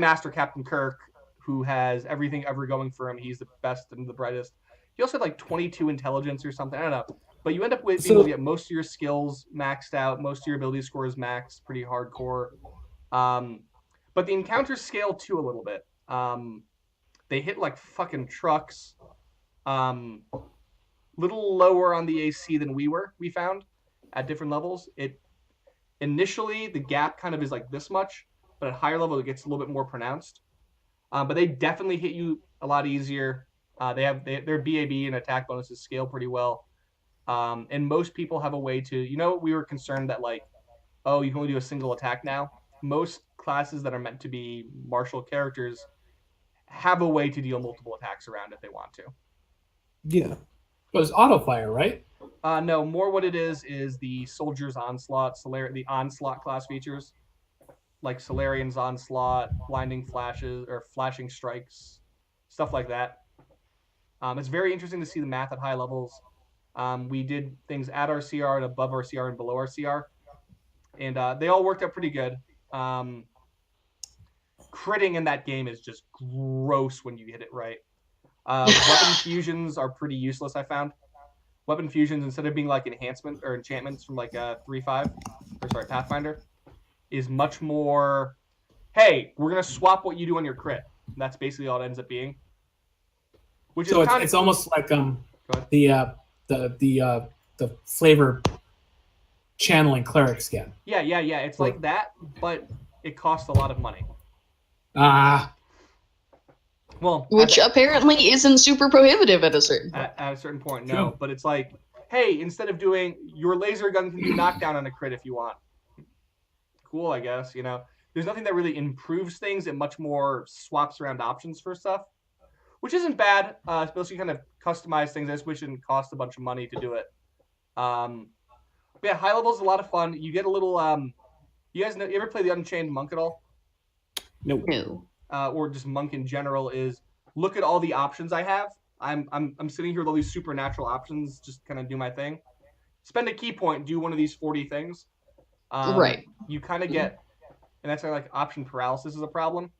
Master Captain Kirk, who has everything ever going for him. He's the best and the brightest. He also had like 22 intelligence or something. I don't know. But you end up with being able to get most of your skills maxed out, most of your ability scores maxed, pretty hardcore. But the encounters scale too a little bit. They hit like fucking trucks. Little lower on the AC than we found at different levels. It initially the gap kind of is like this much, but at higher level it gets a little bit more pronounced. But they definitely hit you a lot easier. Their BAB and attack bonuses scale pretty well. And most people have a way to, we were concerned that like, oh, you can only do a single attack now. Most classes that are meant to be martial characters have a way to deal multiple attacks around if they want to. Yeah. But it's auto fire, right? No, more what it is the Soldier's Onslaught, the Onslaught class features, like Solarian's Onslaught, Blinding Flashes, or Flashing Strikes, stuff like that. It's very interesting to see the math at high levels. We did things at our CR and above our CR and below our CR, and they all worked out pretty good. Critting in that game is just gross when you hit it right. Weapon fusions are pretty useless, I found. Weapon fusions, instead of being like enhancement or enchantments from like 3.5, Pathfinder, is much more, hey, we're going to swap what you do on your crit. And that's basically all it ends up being. Which so is it's almost like the flavor channeling cleric skin. Yeah. It's like that, but it costs a lot of money. Well, which apparently isn't super prohibitive at a certain point. At a certain point, no. True. But it's like, hey, instead of doing your laser gun can do knockdown on a crit if you want. Cool, I guess. There's nothing that really improves things. It much more swaps around options for stuff, which isn't bad. Especially kind of customize things. I just wish it didn't cost a bunch of money to do it. But yeah, high level is a lot of fun. You get a little. You guys know? You ever play the Unchained Monk at all? No. Or just monk in general, is look at all the options I have. I'm sitting here with all these supernatural options, just kind of do my thing. Spend a key point, do one of these 40 things. Right. You kind of get, and that's why like option paralysis is a problem.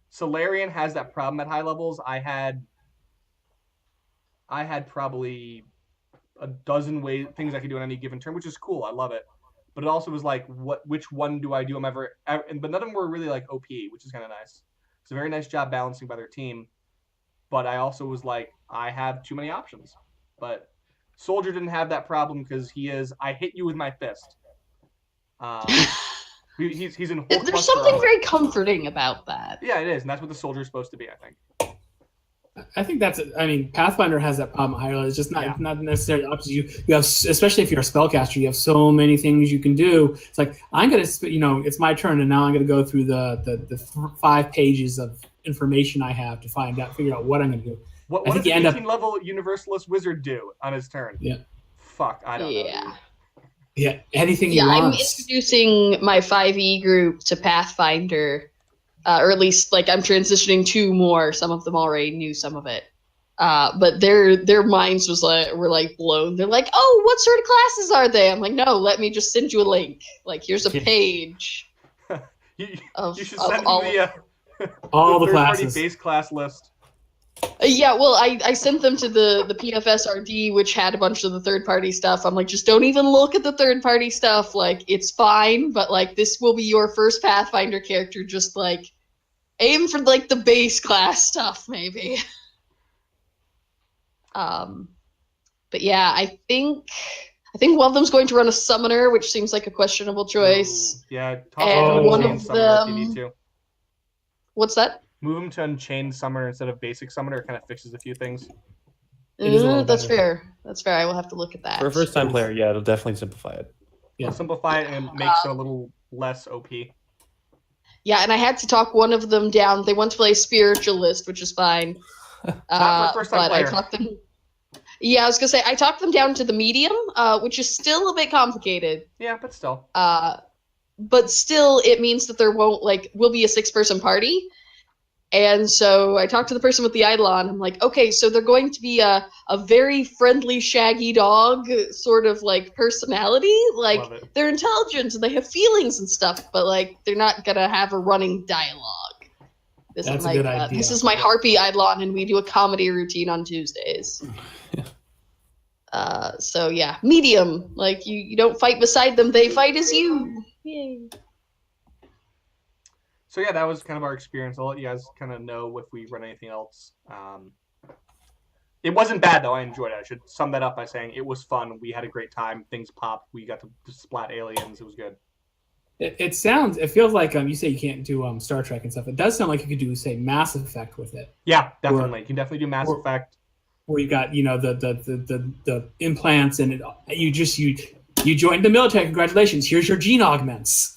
Solarian has that problem at high levels. I had probably a dozen things I could do on any given turn, which is cool. I love it. But it also was like, which one do I do? But none of them were really like OP, which is kind of nice. It's a very nice job balancing by their team. But I also was like, I have too many options. But Soldier didn't have that problem because I hit you with my fist. He's in Hulk. There's something very comforting about that. Yeah, it is. And that's what the Soldier's supposed to be, I think. I think Pathfinder has that problem higher. It's just not necessarily options. You have, especially if you're a spellcaster, you have so many things you can do. It's like, I'm going to, it's my turn, and now I'm going to go through the 5 pages of information I have to figure out what I'm going to do. What does an 18-level Universalist wizard do on his turn? Yeah. Fuck, I don't know. Yeah, anything he wants. I'm introducing my 5e group to Pathfinder. Or at least, like, I'm transitioning 2 more. Some of them already knew some of it. But their minds were blown. They're like, oh, what sort of classes are they? I'm like, no, let me just send you a link. Like, here's a page. you should send me all the classes. Base class list. Yeah, well, I sent them to the PFSRD, which had a bunch of the third-party stuff. I'm like, just don't even look at the third-party stuff. Like, it's fine, but, like, this will be your first Pathfinder character. Just, like, aim for, like, the base class stuff, maybe. But, yeah, I think one of them's going to run a summoner, which seems like a questionable choice. Ooh, yeah, and one of them... if you need to. What's that? Move him to Unchained Summoner instead of Basic Summoner. It kind of fixes a few things. That's fair. That's fair. I will have to look at that. For a first-time player, yeah, it'll definitely simplify it. Yeah, it'll simplify it and makes it a little less OP. Yeah, and I had to talk one of them down. They want to play Spiritualist, which is fine. Not for first-time but player. I talked them. Yeah, I was gonna say I talked them down to the medium, which is still a bit complicated. Yeah, but still. But still, it means that there will be a 6-person party. And so I talked to the person with the Eidolon. I'm like, okay, so they're going to be a very friendly, shaggy dog sort of like personality. Like, they're intelligent and they have feelings and stuff, but like they're not gonna have a running dialogue. That's a good idea. This is my Harpy Eidolon, and we do a comedy routine on Tuesdays. So yeah, medium. Like you don't fight beside them; they fight as you. Yay. So yeah, that was kind of our experience. I'll let you guys kind of know if we run anything else. It wasn't bad though. I enjoyed it. I should sum that up by saying it was fun. We had a great time. Things popped. We got to splat aliens. It was good. It feels like you say you can't do Star Trek and stuff. It does sound like you could do, say, Mass Effect with it. Yeah, definitely. You can definitely do Mass Effect. Where you got the implants and you joined the military. Congratulations. Here's your gene augments.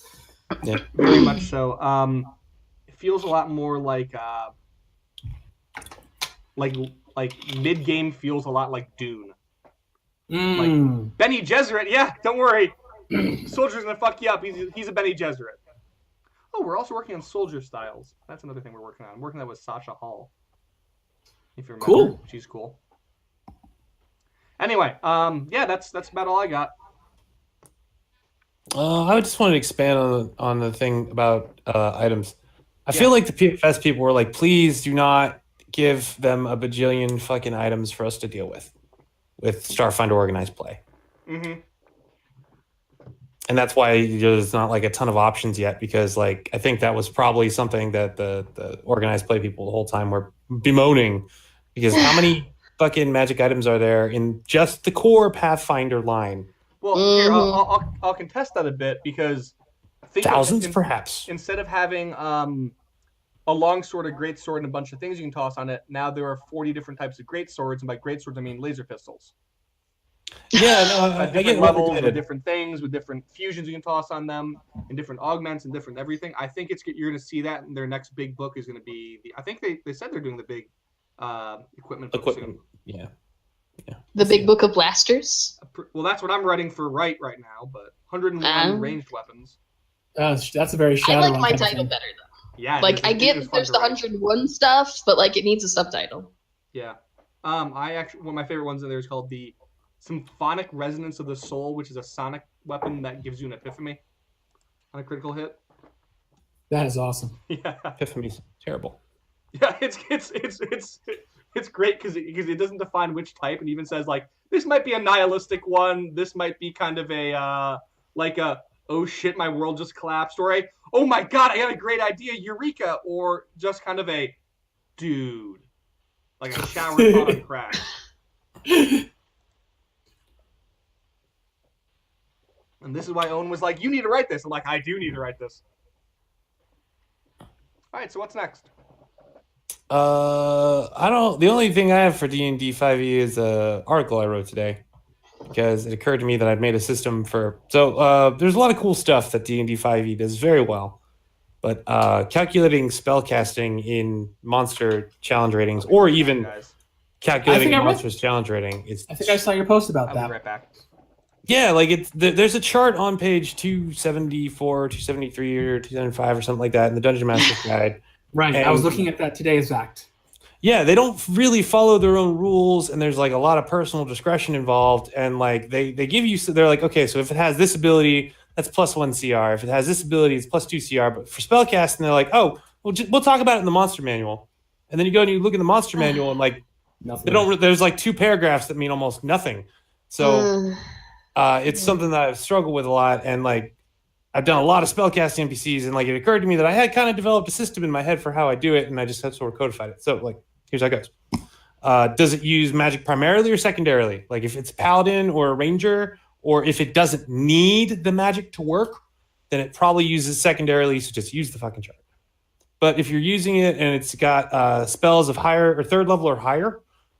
Yeah, very much so. It feels a lot more like mid-game feels a lot like Dune. Like Benny Gesserit, yeah, don't worry. Soldier's gonna fuck you up. He's a Benny Gesserit. Oh, we're also working on soldier styles. That's another thing we're working on. I'm working on that with Sasha Hall. If you remember, cool. She's cool. Anyway, yeah, that's about all I got. I just wanted to expand on the thing about items. I feel like the PFS people were like, please do not give them a bajillion fucking items for us to deal with Starfinder organized play. Mm-hmm. And that's why there's not like a ton of options yet, because like I think that was probably something that the organized play people the whole time were bemoaning, because how many fucking magic items are there in just the core Pathfinder line? Well, here, I'll contest that a bit, because thousands, perhaps. Instead of having a long sword, a great sword, and a bunch of things you can toss on it, now there are 40 different types of great swords, and by great swords I mean laser pistols. Yeah, no, I different levels with different things, with different fusions you can toss on them, and different augments and different everything. I think you're going to see that in their next big book is going to be I think they said they're doing the big equipment book soon. Yeah. The big book of blasters. Well, that's what I'm writing for right now, but 101 ranged weapons. That's a very Shadowrun. I like my title better though. Yeah, like I get there's the 101 stuff, but like it needs a subtitle. Yeah. I actually one of my favorite ones in there is called the Symphonic Resonance of the Soul, which is a sonic weapon that gives you an epiphany on a critical hit. That is awesome. Yeah. Epiphany's terrible. Yeah, it's great because it doesn't define which type, and even says like this might be a nihilistic one, this might be kind of a like a oh shit my world just collapsed, or a oh my god I got a great idea eureka, or just kind of a dude like a shower thought on crack. And this is why Owen was like, you need to write this. I'm like, I do need to write this. All right, so what's next? The only thing I have for D&D 5e is an article I wrote today, because it occurred to me that I'd made a system for. So there's a lot of cool stuff that D&D 5e does very well, but calculating spellcasting in monster challenge ratings, or even calculating monsters challenge rating, is. I think I saw your post about that. I'll be right back. Yeah, like there's a chart on page 274, 273, or 275 or something like that in the Dungeon Master's Guide. Right, I was looking at that today, exact. Yeah, they don't really follow their own rules, and there's like a lot of personal discretion involved. And like they give you, they're like, okay, so if it has this ability, that's +1 CR. If it has this ability, it's +2 CR. But for spellcasting, they're like, oh, we'll talk about it in the monster manual. And then you go and you look in the monster manual, and like nothing. They don't. There's like 2 paragraphs that mean almost nothing. So it's something that I've struggled with a lot, and like I've done a lot of spellcasting NPCs, and like it occurred to me that I had kind of developed a system in my head for how I do it, and I just had sort of codified it. So like here's how it goes. Does it use magic primarily or secondarily? Like if it's a paladin or a ranger, or if it doesn't need the magic to work, then it probably uses secondarily. So just use the fucking chart. But if you're using it and it's got spells of higher or 3rd level or higher,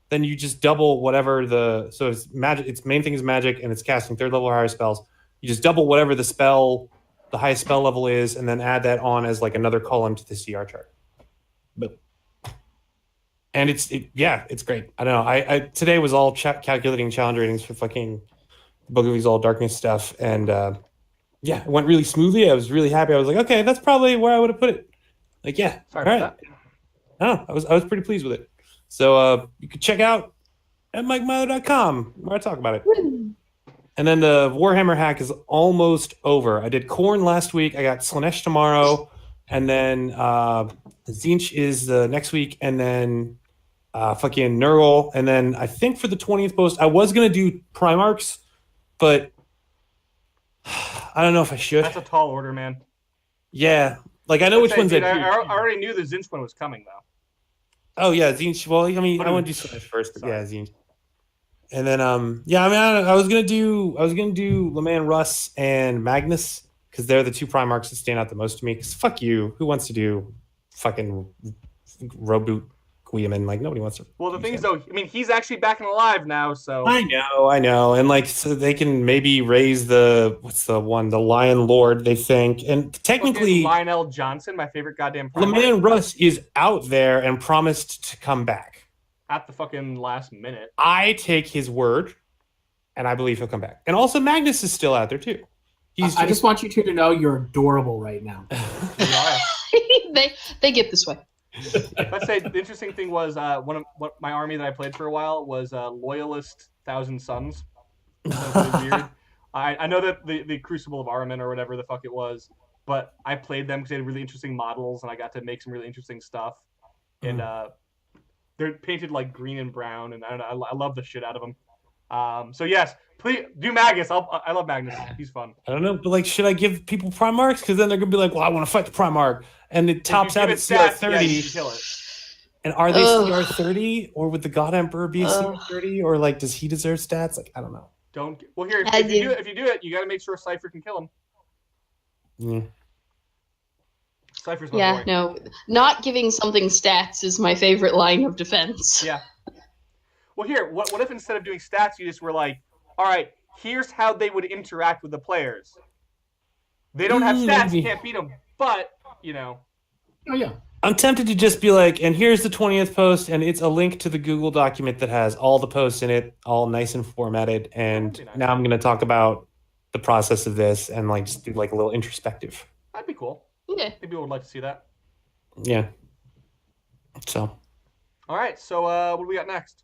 then you just double whatever so it's magic. Its main thing is magic, and it's casting 3rd level or higher spells. You just double whatever the highest spell level is, and then add that on as like another column to the CR chart. But And it's great. I don't know. I today was all calculating challenge ratings for fucking Book of Exalt Darkness stuff, and it went really smoothly. I was really happy. I was like, okay, that's probably where I would have put it. Like, yeah, Sorry all about right. I was pretty pleased with it. So you could check out at MikeMyler.com where I talk about it. And then the Warhammer hack is almost over. I did Khorne last week. I got Slanesh tomorrow, and then Tzeentch is the next week, and then fucking Nurgle, and then I think for the 20th post, I was gonna do Primarchs, but I don't know if I should. That's a tall order, man. Yeah, like I know which ones dude, I do. I already knew the Tzeentch one was coming though. Oh yeah, Tzeentch. Well, I mean, I want to do Slanesh first, but Sorry. yeah, Tzeentch. And then I mean, I was gonna do Leman Russ and Magnus because they're the two Primarchs that stand out the most to me. Because fuck you, who wants to do fucking Roboot Guilliman? Like nobody wants to. Well, the thing is though, I mean, he's actually back and alive now, so I know, and like so they can maybe raise the Lion Lord, they think, and technically Lionel Johnson, my favorite goddamn Primarch. Leman Russ is out there and promised to come back at the fucking last minute. I take his word, and I believe he'll come back. And also, Magnus is still out there too. I just want you two to know you're adorable right now. they get this way. Let's say the interesting thing was my army that I played for a while was Loyalist Thousand Sons. That was really weird. I know that the Crucible of Ahriman or whatever the fuck it was, but I played them because they had really interesting models, and I got to make some really interesting stuff. And they're painted like green and brown, and I don't know. I love the shit out of them. So yes, please do Magus. I love Magnus. He's fun. I don't know, but like, should I give people Primarchs? Because then they're gonna be like, "Well, I want to fight the Primarch," and it tops out at CR 30. Yeah, kill it. And are they CR 30, or would the God Emperor be a CR 30, or like, does he deserve stats? Like, I don't know. Well, here if you do it, you got to make sure Cypher can kill him. Yeah. Cypher's my boy. No, not giving something stats is my favorite line of defense. Yeah. Well, here, what if instead of doing stats, you just were like, all right, here's how they would interact with the players. They don't have stats, you can't beat them, but, you know. Oh, yeah. I'm tempted to just be like, and here's the 20th post, and it's a link to the Google document that has all the posts in it, all nice and formatted, and nice. Now I'm going to talk about the process of this and like just do like a little introspective. That'd be cool. Yeah. People would like to see that. Yeah. So. All right. So what do we got next?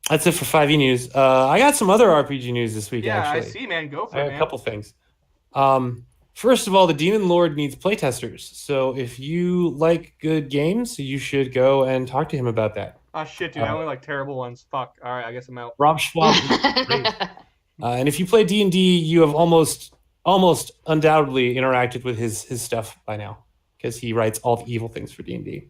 That's it for 5e news. I got some other RPG news this week. Yeah, actually. I see, man. Go for it, man. A couple things. First of all, the Demon Lord needs playtesters. So if you like good games, you should go and talk to him about that. Oh shit, dude! I only like terrible ones. Fuck. All right, I guess I'm out. Rob Schwab. And if you play D&D, you have almost undoubtedly interacted with his stuff by now, because he writes all the evil things for D&D.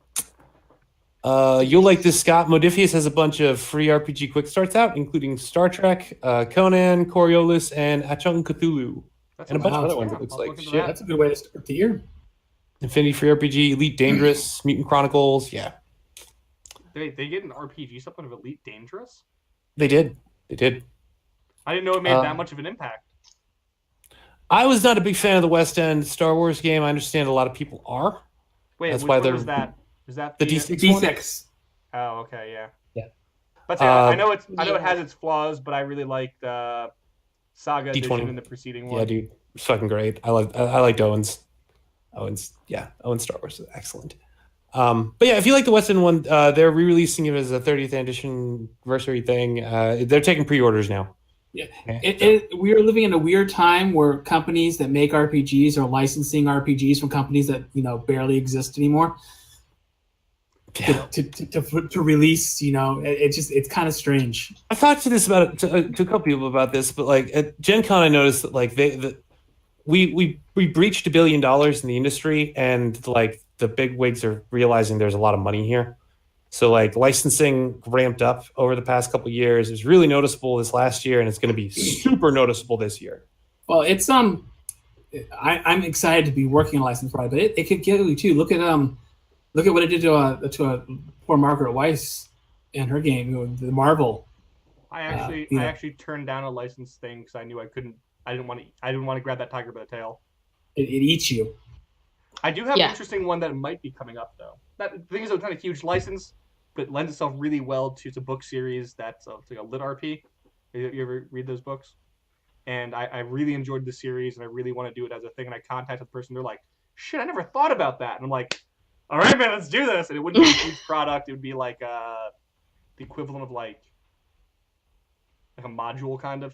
You'll like this, Scott. Modifius has a bunch of free RPG quick starts out, including Star Trek, Conan, Coriolis, and Achung Cthulhu. And a bunch of other ones, it looks like. Shit, that's a good way to start the year. Infinity Free RPG, Elite Dangerous, Mutant Chronicles, yeah. They get an RPG supplement of Elite Dangerous? They did. I didn't know it made that much of an impact. I was not a big fan of the West End Star Wars game. I understand a lot of people are. Wait, that's which why one was that? Is that the D6? D6. Oh, okay, yeah. Yeah. But I know it has its flaws, but I really liked Saga D20. Edition in the preceding one. Yeah, dude, it's fucking great. I liked Owen's Star Wars is excellent. But yeah, if you like the West End one, they're re-releasing it as a 30th anniversary thing. They're taking pre-orders now. Yeah, we are living in a weird time where companies that make RPGs are licensing RPGs from companies that barely exist anymore. Yeah. To release, it's kind of strange. I've talked to a couple people about this, but like at Gen Con, I noticed that like we breached $1 billion in the industry, and like the big wigs are realizing there's a lot of money here. So like licensing ramped up over the past couple of years. It was really noticeable this last year, and it's going to be super noticeable this year. Well, it's I'm excited to be working on license product, but it could get you too. Look at what it did to a poor Margaret Weiss and her game, the Marvel. I actually turned down a license thing because I knew I couldn't. I didn't want to grab that tiger by the tail. It eats you. I do have an interesting one that might be coming up though. The thing is, it's not a huge license, but lends itself really well to it's a book series that's it's like a lit RP. You ever read those books? And I really enjoyed the series, and I really want to do it as a thing. And I contacted the person. They're like, "Shit, I never thought about that." And I'm like, "All right, man, let's do this." And it wouldn't be a huge product. It would be like the equivalent of like a module kind of.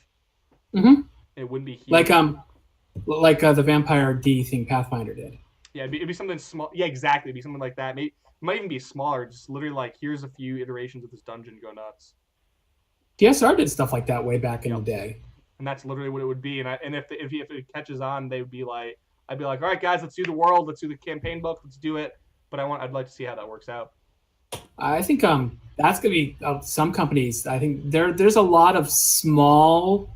Mm-hmm. It wouldn't be huge. Like the Vampire D thing Pathfinder did. Yeah, it'd be something small. Yeah, exactly. It'd be something like that. Maybe it might even be smaller. Just literally like, here's a few iterations of this dungeon. Go nuts. TSR did stuff like that way back in the day. And that's literally what it would be. And if it catches on, they would be like, I'd be like, all right, guys, let's do the world. Let's do the campaign book. Let's do it. But I'd like to see how that works out. I think that's gonna be some companies. I think there's a lot of small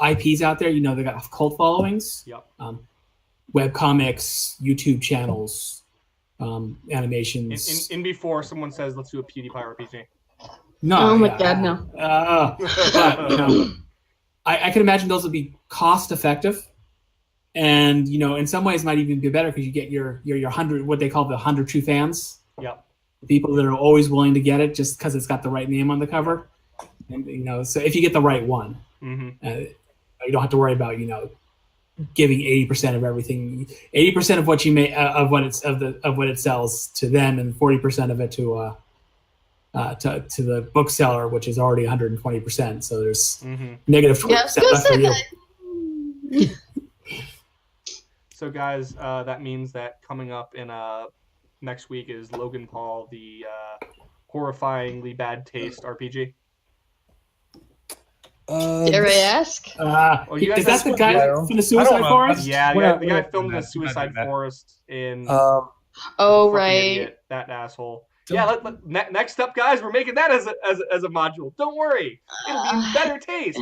IPs out there. You know, they got cult followings. Yep. Web comics, YouTube channels, animations. In before someone says, let's do a PewDiePie RPG. No. Oh my God, no. But, you know, I can imagine those would be cost effective, and you know, in some ways might even be better because you get your 100, what they call the 100 true fans. Yep. People that are always willing to get it just because it's got the right name on the cover, and you know, so if you get the right one, you don't have to worry about giving 80% of everything, 80% of what you make of what it sells to them, and 40% of it to the bookseller, which is already 120%. So there's negative 20% left for you. So guys, that means that coming up in next week is Logan Paul, the horrifyingly bad taste RPG. Dare I ask? Is that the guy from the Suicide Forest? Yeah, the guy filmed in the Suicide Forest in. Oh right, idiot, that asshole. Yeah, next up, guys, we're making that as a module. Don't worry, it'll be in better taste.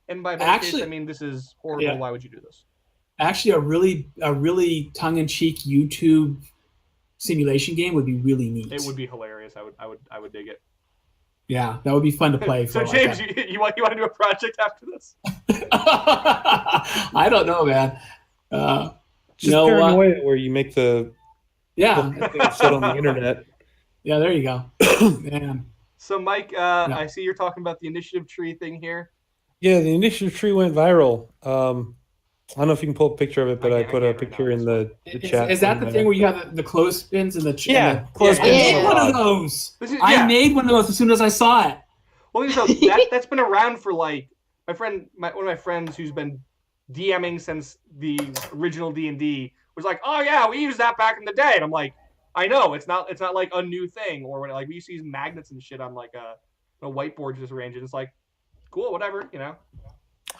And by better taste, I mean this is horrible. Yeah. Why would you do this? Actually, a really tongue-in-cheek YouTube simulation game would be really neat. It would be hilarious. I would dig it. Yeah, that would be fun to play. So James, you want to do a project after this? I don't know, man. Just paranoia where you make the sit on the internet. Yeah, there you go. Man. So Mike, I see you're talking about the initiative tree thing here. Yeah, the initiative tree went viral. I don't know if you can pull a picture of it, but I put a picture in the chat. Is that the thing where you have the clothespins in the chat? Yeah, clothespins. I made one of those. I made one of those as soon as I saw it. Well, so that's been around for like one of my friends who's been DMing since the original D&D was like, oh yeah, we used that back in the day, and I'm like, I know it's not like a new thing, or when like we used to use magnets and shit on like a whiteboard just arrange it. It's like, cool, whatever, you know.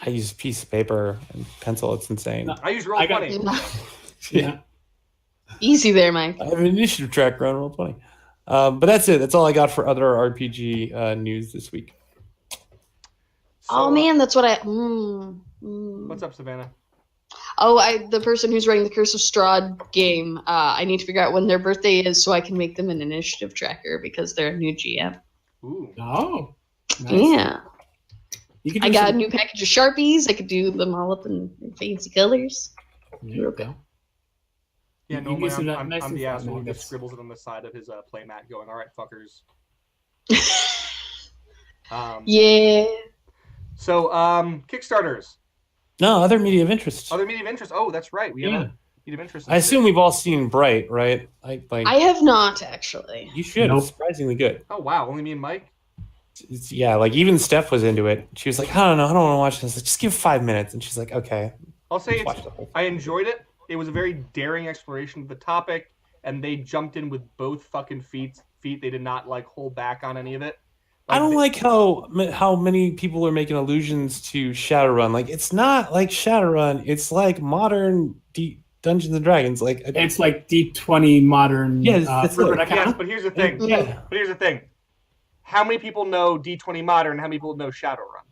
I use a piece of paper and pencil. It's insane. I use Roll20. Yeah. Easy there, Mike. I have an initiative tracker on Roll20. But that's it. That's all I got for other RPG news this week. So, man, that's what I... What's up, Savannah? Oh, the person who's writing the Curse of Strahd game, I need to figure out when their birthday is so I can make them an initiative tracker because they're a new GM. Ooh. Oh. Nice. Yeah. I got a new package of Sharpies. I could do them all up in fancy colors. There you go. Yeah, normally I'm the asshole who just scribbles it on the side of his playmat going, all right, fuckers. Yeah. So, Kickstarters. No, other media of interest. Other media of interest. Oh, that's right. We have a media of interest. I assume we've all seen Bright, right? I have not, actually. You should. Nope. It's surprisingly good. Oh, wow. Only me and Mike? Yeah, like even Steph was into it. She was like, I don't know, I don't want to watch this. Like, just give 5 minutes. And she's like, okay. I'll say I enjoyed it. It was a very daring exploration of the topic, and they jumped in with both fucking feet. They did not like hold back on any of it. I don't like how many people are making allusions to Shadowrun. Like, it's not like Shadowrun. It's like modern Dungeons and Dragons. Like, it's like D20 modern. Yes, but here's the thing. How many people know D20 Modern? How many people know Shadowrun?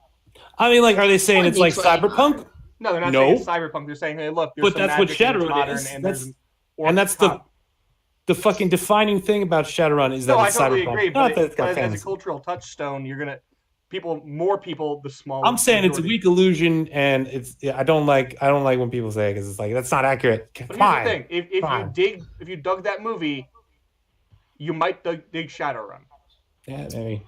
I mean, like, are they saying it's like Cyberpunk? Modern. No, they're not saying it's Cyberpunk. They're saying, hey, look, there's but that's what Shadowrun is. And that's the fucking defining thing about Shadowrun is that it's Cyberpunk. I totally agree. But as a cultural touchstone, you're gonna more people, the smaller. I'm saying majority. It's a weak illusion, and I don't like when people say it because it's like that's not accurate. But here's the thing: if you dug that movie, you might dig Shadowrun. Yeah, maybe.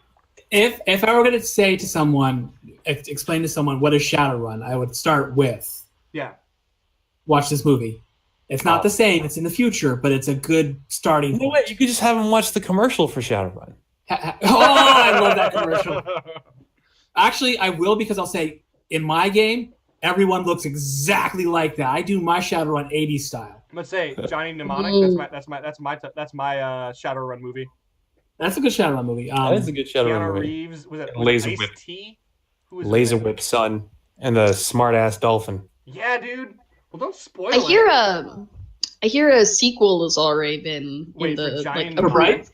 If I were going to say to someone, explain to someone what is Shadowrun, I would start with watch this movie. It's not the same. It's in the future, but it's a good starting point. Wait, you could just have them watch the commercial for Shadowrun. I love that commercial. Actually, I will, because I'll say, in my game, everyone looks exactly like that. I do my Shadowrun 80s style. I'm gonna say Johnny Mnemonic. That's my Shadowrun movie. That's a good Shadowrun movie. That is a good Shadowrun Keanu movie. Reeves was it Laser Ice Whip. T? Who was Laser Whip son and the smart ass dolphin. Yeah, dude. Well, don't spoil I hear a sequel has already been Wait, in the for Johnny For Bright?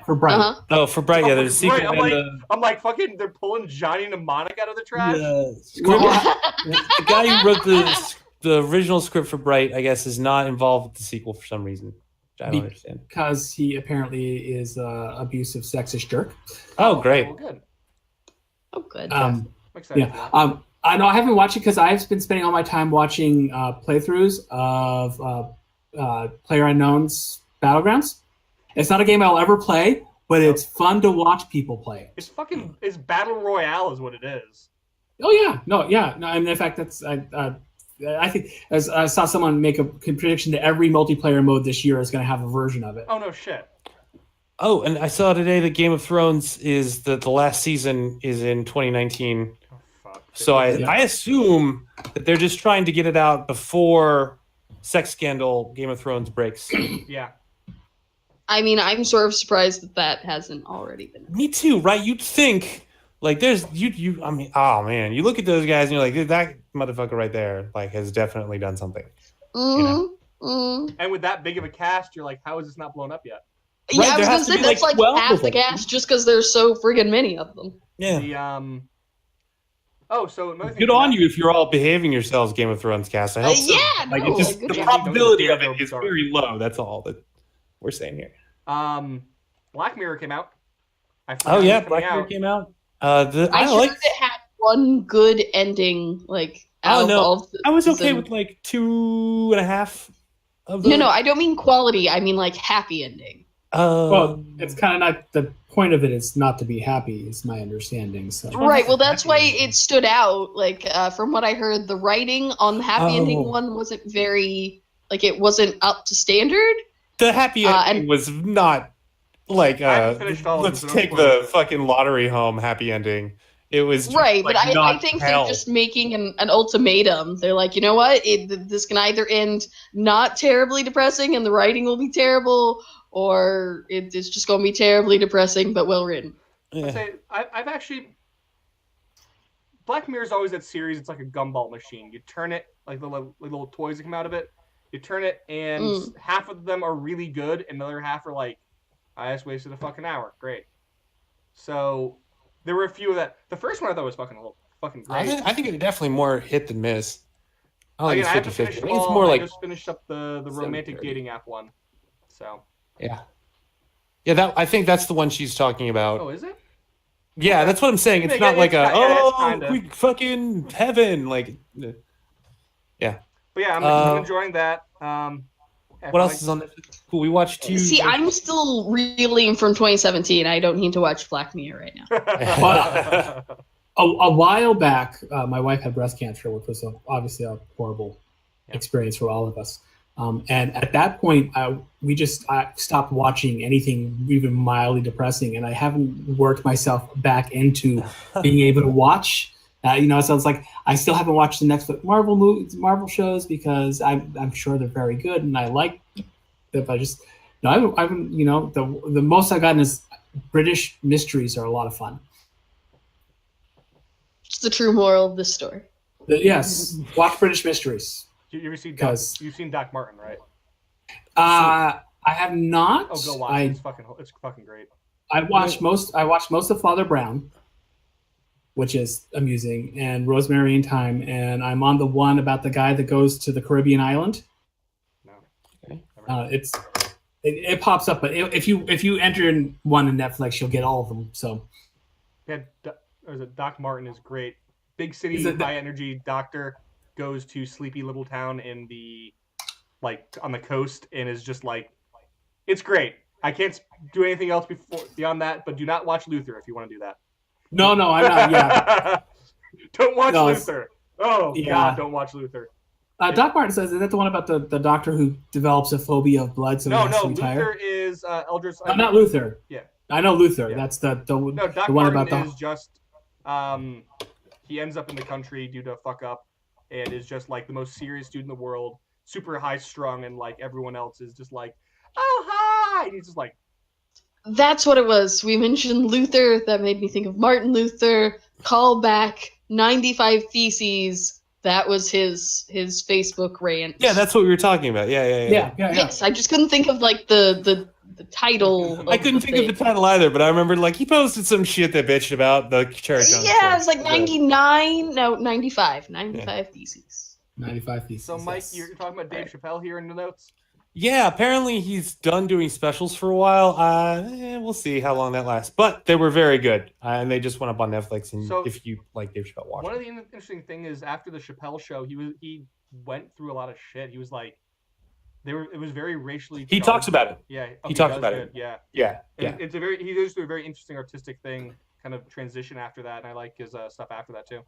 For Bright. Uh-huh. Oh, for Bright, yeah, there's a sequel. I'm like, fucking, they're pulling Johnny Mnemonic out of the trash. The guy who wrote the original script for Bright, I guess, is not involved with the sequel for some reason. Which I don't understand. Because he apparently is abusive, sexist jerk. Oh, great. Well, good. Oh, good. I'm excited for that. I know I haven't watched it because I've been spending all my time watching playthroughs of PlayerUnknown's Battlegrounds. It's not a game I'll ever play, but it's fun to watch people play it. It's Battle Royale is what it is. Oh yeah, no, and in fact, that's I think as I saw someone make a prediction that every multiplayer mode this year is going to have a version of it. Oh no shit. Oh, and I saw today that Game of Thrones is the last season is in 2019. Oh, fuck. So I assume that they're just trying to get it out before sex scandal Game of Thrones breaks. Yeah. I mean, I'm sort of surprised that hasn't already been. Me too, right? You'd think like there's you. I mean, oh man, you look at those guys and you're like, that motherfucker right there, like, has definitely done something. And with that big of a cast, you're like, how is this not blown up yet? Yeah, Right, I was gonna say that's like half the cast just because there's so friggin' many of them. Yeah. So another thing. Good on you if you're all behaving yourselves, Game of Thrones cast. I hope so. Yeah, Like, no, it's just good the job. probability of it is very low. That's all that we're saying here. Black Mirror came out. Oh yeah, Black Mirror came out. I heard it had one good ending. Like, I was okay season. with like 2.5 of them. No, I don't mean quality. I mean like happy ending. Well, it's kind of not the point of it. Is not to be happy, is my understanding. So Right. Well, that's why it stood out. Like, from what I heard, the writing on the happy ending one wasn't very it wasn't up to standard. The happy ending was not like let's take the fucking lottery home happy ending. It was just, right, like, but I think they're just making an ultimatum. They're like, you know what? This can either end not terribly depressing and the writing will be terrible, or it's just going to be terribly depressing but well written. Yeah. I've actually. Black Mirror is always that series. It's like a gumball machine. You turn it, like the little toys that come out of it. You turn it, and half of them are really good, and the other half are like, I just wasted a fucking hour. Great. So there were a few of that. The first one I thought was fucking great. I think it's definitely more hit than miss. I have to finish them all. It's more like I just finished up the romantic dating app one. So yeah, that I think that's the one she's talking about. Oh, is it? Yeah, that's what I'm saying. It's not like quick fucking heaven, like. Yeah. But yeah, I'm enjoying that. What else is on Netflix? Cool. We watched two. See, I'm still reeling from 2017. I don't need to watch Black Mirror right now. A while back, my wife had breast cancer, which was obviously a horrible experience for all of us. And at that point, I stopped watching anything even mildly depressing, and I haven't worked myself back into being able to watch. So it's like I still haven't watched the Netflix Marvel shows because I'm sure they're very good and I like them. But I haven't. The most I've gotten is British mysteries are a lot of fun. It's the true moral of this story. Yes, watch British mysteries. You ever seen you've seen Doc Martin, right? I have not. Oh, go watch it. It's fucking great. I watched most of Father Brown, which is amusing, and Rosemary in Time, and I'm on the one about the guy that goes to the Caribbean island. No. Okay. It pops up, but if you enter in one in Netflix, you'll get all of them. So yeah, Doc Martin is great. Big city, high energy doctor goes to sleepy little town in the on the coast and is just like, it's great. I can't do anything else beyond that, but do not watch Luther if you want to do that. No, I'm not. Yeah. Don't watch Luther. Oh, yeah. God, don't watch Luther. Doc Martin says, is that the one about the doctor who develops a phobia of blood? So no, he has to retire? Luther is Eldritch. No, not Luther. Yeah. I know Luther. Yeah. That's the No, Doc the one Martin about is just, he ends up in the country due to a fuck up and is just like the most serious dude in the world, super high strung, and like everyone else is just like, oh, hi! And he's just like, That's what it was. We mentioned Luther. That made me think of Martin Luther. Call back 95 Theses. That was his Facebook rant. Yeah, that's what we were talking about. Yeah. Yes, I just couldn't think of like the title. I couldn't think of the title either, but I remember like he posted some shit that bitched about the church. Yeah, it's like 95. 95 Theses. 95 Theses. so Mike, you're talking about Dave Chappelle here in the notes? Yeah, apparently he's done doing specials for a while. We'll see how long that lasts. But they were very good, and they just went up on Netflix. And So, if you like Dave Chappelle, watch One it. of the interesting things is after the Chappelle show, he went through a lot of shit. He was like, it was very racially He charged. talks about it. Yeah, He talks does about good, it. Yeah, Yeah. It's he goes through a very interesting artistic thing, kind of transition after that, and I like his stuff after that too.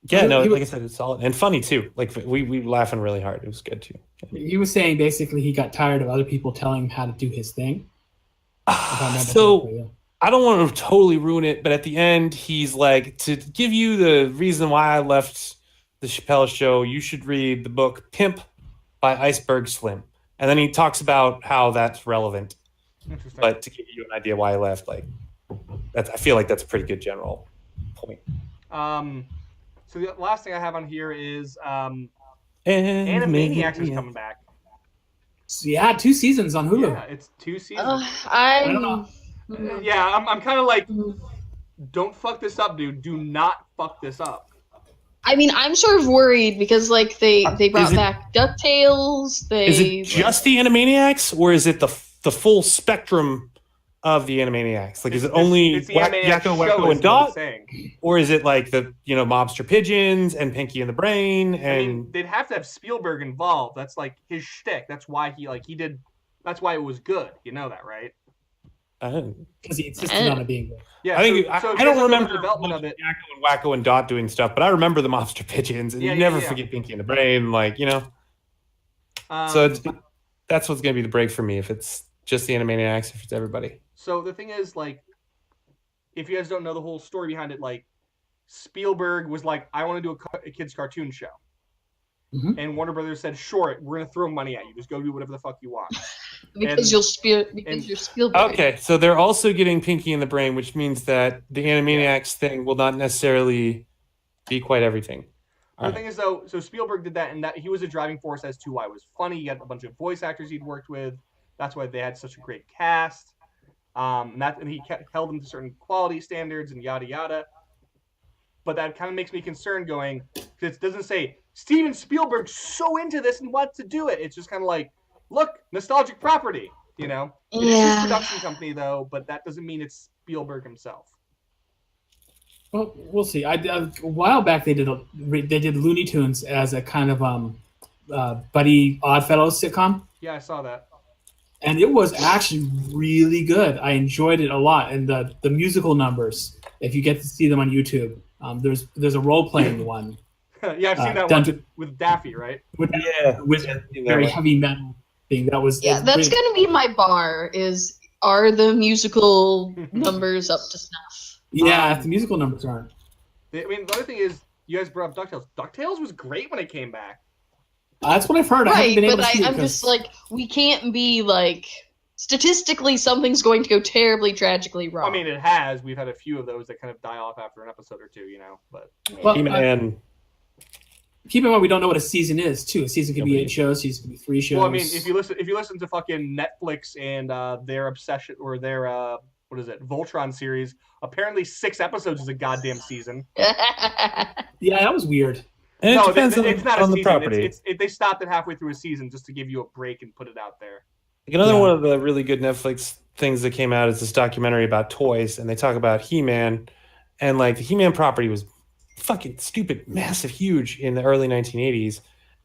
Yeah, no, like I said, it's solid and funny too. Like we laughing really hard. It was good too. He was saying basically he got tired of other people telling him how to do his thing. So I don't want to totally ruin it, but at the end, he's like, to give you the reason why I left the Chappelle show, you should read the book Pimp by Iceberg Slim. And then he talks about how that's relevant. Interesting. But to give you an idea why I left, like I feel like that's a pretty good general point. So the last thing I have on here is Animaniacs is coming back. So, yeah, 2 seasons on Hulu. Yeah, it's 2 seasons. I don't know. Yeah, I'm kind of like, don't fuck this up, dude. Do not fuck this up. I mean, I'm sort of worried because like they brought back DuckTales. Is it just the Animaniacs, or is it the full spectrum of the Animaniacs? Like, is it only Yakko, Wacko, and Dot, or is it like the Mobster Pigeons and Pinky and the Brain? And I mean, they'd have to have Spielberg involved. That's like his shtick. That's why he did. That's why it was good. You know that, right? Because he insisted on it being good. Yeah, I think so I don't remember the development of it. Yakko and Wacko and Dot doing stuff, but I remember the Mobster Pigeons, and you never forget Pinky and the Brain. Like so that's what's gonna be the break for me if it's just the Animaniacs, if it's everybody. So the thing is, like, if you guys don't know the whole story behind it, like, Spielberg was like, I want to do a kid's cartoon show. Mm-hmm. And Warner Brothers said, sure, we're going to throw money at you. Just go do whatever the fuck you want. Because you're Spielberg. Okay, so they're also getting Pinky in the Brain, which means that the Animaniacs thing will not necessarily be quite everything. The thing is, though, so Spielberg did that, and that he was a driving force as to why it was funny. He got a bunch of voice actors he'd worked with. That's why they had such a great cast. And he held them to certain quality standards and yada yada. But that kind of makes me concerned going, because it doesn't say Steven Spielberg's so into this and wants to do it. It's just kind of like, look, nostalgic property, It is his production company, though, but that doesn't mean it's Spielberg himself. Well, we'll see. A while back they did Looney Tunes as a kind of buddy Oddfellows sitcom. Yeah, I saw that. And it was actually really good. I enjoyed it a lot. And the musical numbers, if you get to see them on YouTube, there's a role-playing one. Yeah, I've seen that one with Daffy, right? With very heavy metal thing. That was that's going to be my bar. Are the musical numbers up to snuff? Yeah, if the musical numbers aren't. I mean, the other thing is, you guys brought up DuckTales. DuckTales was great when it came back. That's what I've heard. Right, I'm just like, we can't be like, statistically, something's going to go terribly, tragically wrong. I mean, it has. We've had a few of those that kind of die off after an episode or two, But keep in mind, we don't know what a season is, too. A season could be 8 shows, a season could be 3 shows. Well, I mean, if you listen to fucking Netflix and their obsession or their Voltron series, apparently 6 episodes is a goddamn season. Yeah, that was weird. And it depends it's not on a the property. They stopped it halfway through a season just to give you a break and put it out there. Another one of the really good Netflix things that came out is this documentary about toys, and they talk about He-Man, and like the He-Man property was fucking stupid, massive, huge in the early 1980s,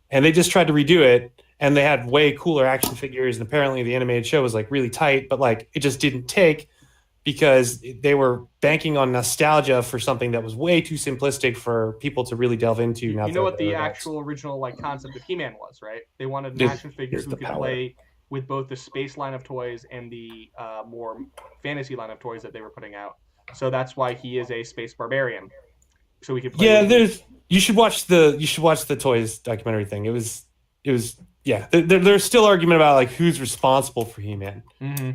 and they just tried to redo it, and they had way cooler action figures, and apparently the animated show was like really tight, but like it just didn't take because they were banking on nostalgia for something that was way too simplistic for people to really delve into. You know what the actual original like concept of He-Man was, right? They wanted an action figure who could play with both the space line of toys and the more fantasy line of toys that they were putting out. So that's why he is a space barbarian. So we could play. Yeah, you should watch the toys documentary thing. It was yeah. There's still argument about like who's responsible for He-Man. Mm-hmm.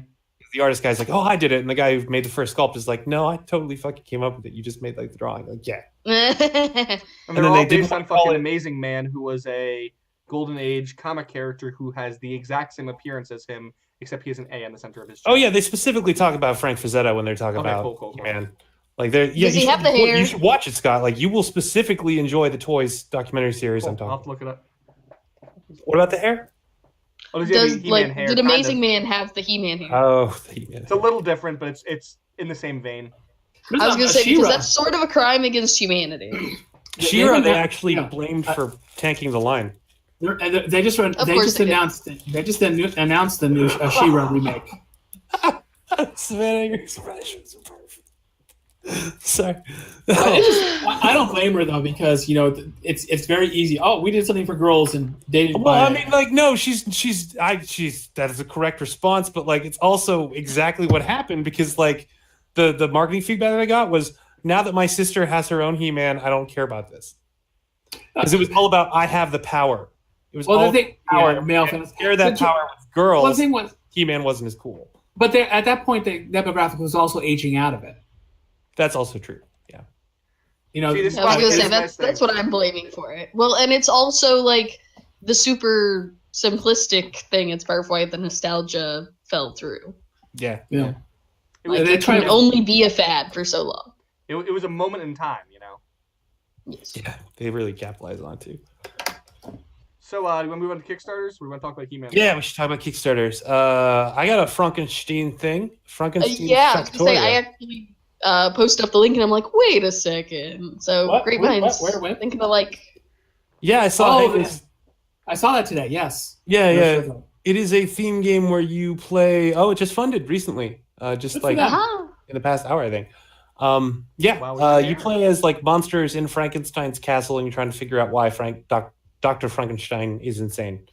The artist guy's like, oh, I did it, and the guy who made the first sculpt is like, no, I totally fucking came up with it. You just made like the drawing. Like, yeah. And they're all based on fucking Amazing Man, who was a Golden Age comic character who has the exact same appearance as him, except he has an A in the center of his chest. Oh yeah, they specifically talk about Frank Frazetta when they're talking about cool. He-Man. Like, does he have the hair? You should watch it, Scott. Like, you will specifically enjoy the Toys documentary series. Cool. I'm talking. I'll have to look it up. What about the hair? Oh, hair, did Amazing Man have the He-Man hair? Oh, the He-Man. It's a little different, but it's in the same vein. I was going to say, because that's sort of a crime against humanity. She-Ra, they actually blamed for tanking the line. They just announced the new She-Ra remake. Savannah, your expression is perfect. Sorry. I don't blame her though, because it's very easy. Oh, we did something for girls and they didn't. Well, I mean, like, no, she's that is a correct response, but like it's also exactly what happened, because like the marketing feedback that I got was, now that my sister has her own He-Man, I don't care about this, because it was all about I have the power. It was all power. Male fans share that power with girls. Well, the thing was, He-Man wasn't as cool. But at that point, the demographic was also aging out of it. That's also true. Yeah. I was going to say, that's what I'm blaming for it. Well, and it's also like the super simplistic thing. It's part of why the nostalgia fell through. Yeah. Like, it can only be a fad for so long. It was a moment in time, Yes. Yeah, they really capitalized on it too. So, do you want to move on to Kickstarters? We want to talk about He-Man. Yeah, we should talk about Kickstarters. I got a Frankenstein thing. Frankenstein. I was going to say, I actually posted up the link, and I'm like, wait a second. So, great minds. Where? Thinking of like. Yeah, I saw. I saw that today. Yes. Yeah. It is a theme game where you play. Oh, it just funded recently. Just like in the past hour, I think. You play as like monsters in Frankenstein's castle, and you're trying to figure out why Dr. Frankenstein is insane.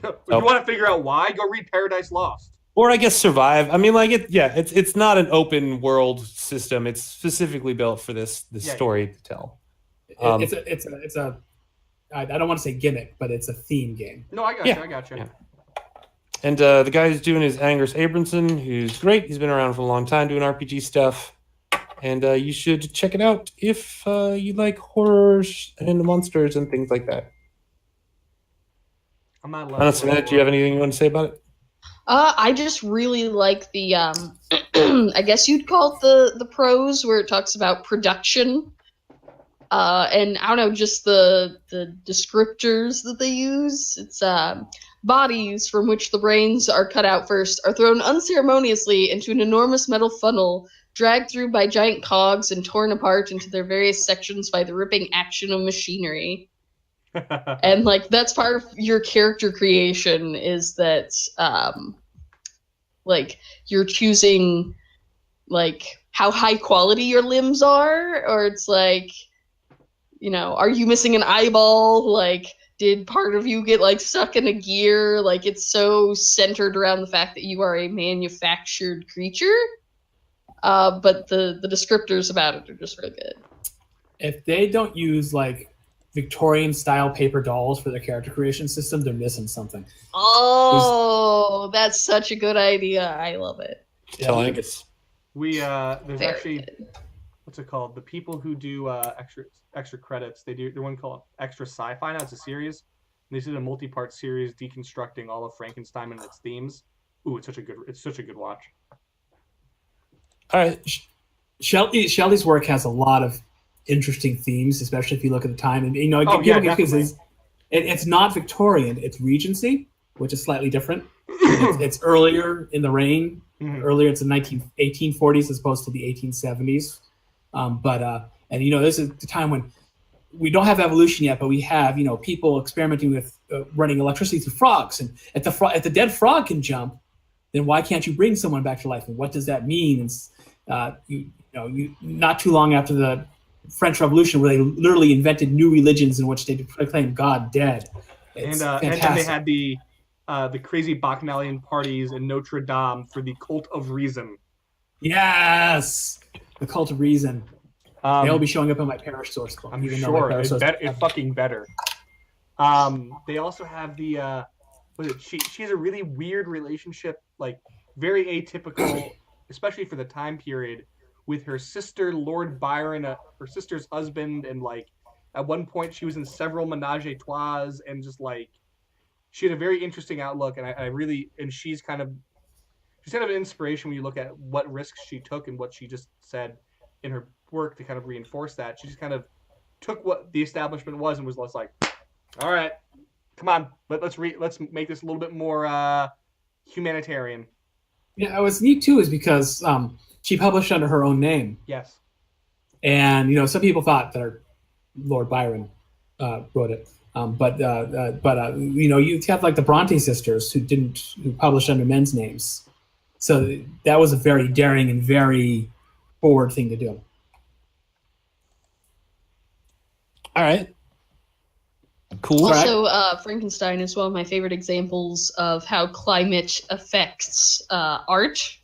If you want to figure out why, go read Paradise Lost. Or I guess survive. I mean, like it's not an open world system. It's specifically built for this story to tell. It's a I don't want to say gimmick, but it's a theme game. No, I got you. Yeah. And the guy who's doing is Angus Abramson, who's great. He's been around for a long time doing RPG stuff. And you should check it out if you like horrors and monsters and things like that. I'm not allowed. Savannah, do you have anything you want to say about it? I just really like the, I guess you'd call it the prose, where it talks about production. And I don't know, just the descriptors that they use. It's bodies from which the brains are cut out first are thrown unceremoniously into an enormous metal funnel, dragged through by giant cogs and torn apart into their various sections by the ripping action of machinery. And like that's part of your character creation, is that like you're choosing like how high quality your limbs are, or it's like, are you missing an eyeball? Like, did part of you get like stuck in a gear? Like, it's so centered around the fact that you are a manufactured creature. But the descriptors about it are just really good. If they don't use like Victorian style paper dolls for their character creation system, they're missing something. Oh, that's such a good idea. I love it. Tell Angus. There's Very actually good. What's it called? The people who do extra credits, they're one called Extra Sci-Fi. Now it's a series. And they did a multi-part series deconstructing all of Frankenstein and its themes. Ooh, it's such a good watch. All right. Shelley's work has a lot of interesting themes, especially if you look at the time. And it's not Victorian; it's Regency, which is slightly different. It's earlier in the reign. Mm-hmm. Earlier, it's the 1840s as opposed to the 1870s. This is the time when we don't have evolution yet, but we have people experimenting with running electricity through frogs, and if the dead frog can jump, then why can't you bring someone back to life? And what does that mean? And you not too long after the French Revolution, where they literally invented new religions in which they proclaimed God dead. It's fantastic. And they had the crazy Bacchanalian parties in Notre Dame for the Cult of Reason. Yes, the Cult of Reason. They'll be showing up in my parish source book. I'm sure it fucking better. They also have the she has a really weird relationship, like very atypical, especially for the time period, with her sister Lord Byron, her sister's husband, and like at one point she was in several menage a trois, and just like she had a very interesting outlook, and she's kind of an inspiration when you look at what risks she took and what she just said in her work to kind of reinforce that. She just kind of took what the establishment was and was less like, all right, come on, let's make this a little bit more humanitarian. Yeah, what's neat too is because she published under her own name. Yes. And some people thought that Lord Byron wrote it, but you have like the Bronte sisters who published under men's names. So that was a very daring and very forward thing to do. All right. Cool. Also, Frankenstein is one of my favorite examples of how climate affects art.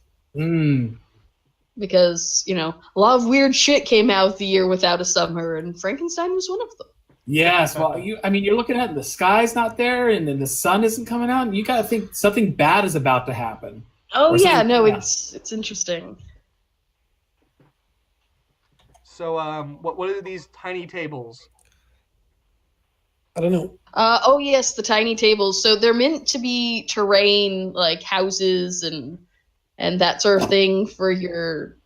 Because, a lot of weird shit came out the year without a summer, and Frankenstein was one of them. Yes, well, you're looking at the sky's not there, and then the sun isn't coming out, and you got to think something bad is about to happen. Oh, yeah, no, it's interesting. So, what are these tiny tables? I don't know. Oh, yes, the tiny tables. So they're meant to be terrain, like houses and that sort of thing for your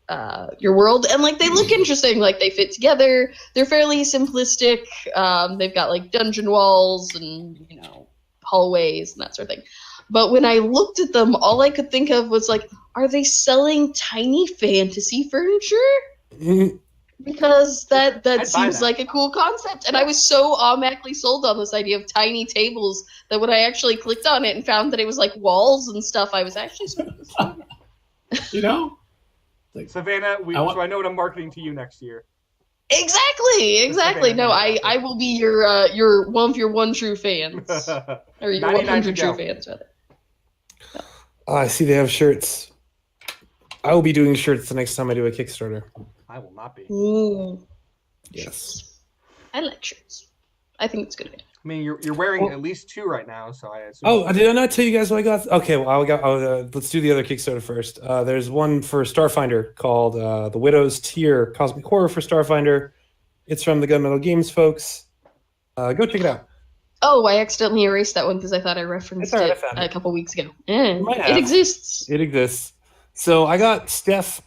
world. And, like, they look interesting. Like, they fit together. They're fairly simplistic. They've got, like, dungeon walls and, hallways and that sort of thing. But when I looked at them, all I could think of was, like, are they selling tiny fantasy furniture? Because that seems like a cool concept. And I was so automatically sold on this idea of tiny tables that when I actually clicked on it and found that it was like walls and stuff, I was actually sort of like, Savannah, so I know what I'm marketing to you next year. Exactly. No, I will be your one of your one true fans. Or your 100 true fans, rather. I see they have shirts. I will be doing shirts the next time I do a Kickstarter. I will not be. Ooh. Yes. I like shirts. I think it's good. I mean, you're wearing at least two right now, so I assume. Oh, did I not tell you guys what I got? Okay, well, let's do the other Kickstarter first. There's one for Starfinder called The Widow's Tear Cosmic Horror for Starfinder. It's from the Gunmetal Games folks. Go check it out. Oh, I accidentally erased that one because I thought I referenced it a couple weeks ago. It exists. It exists. So I got Steph.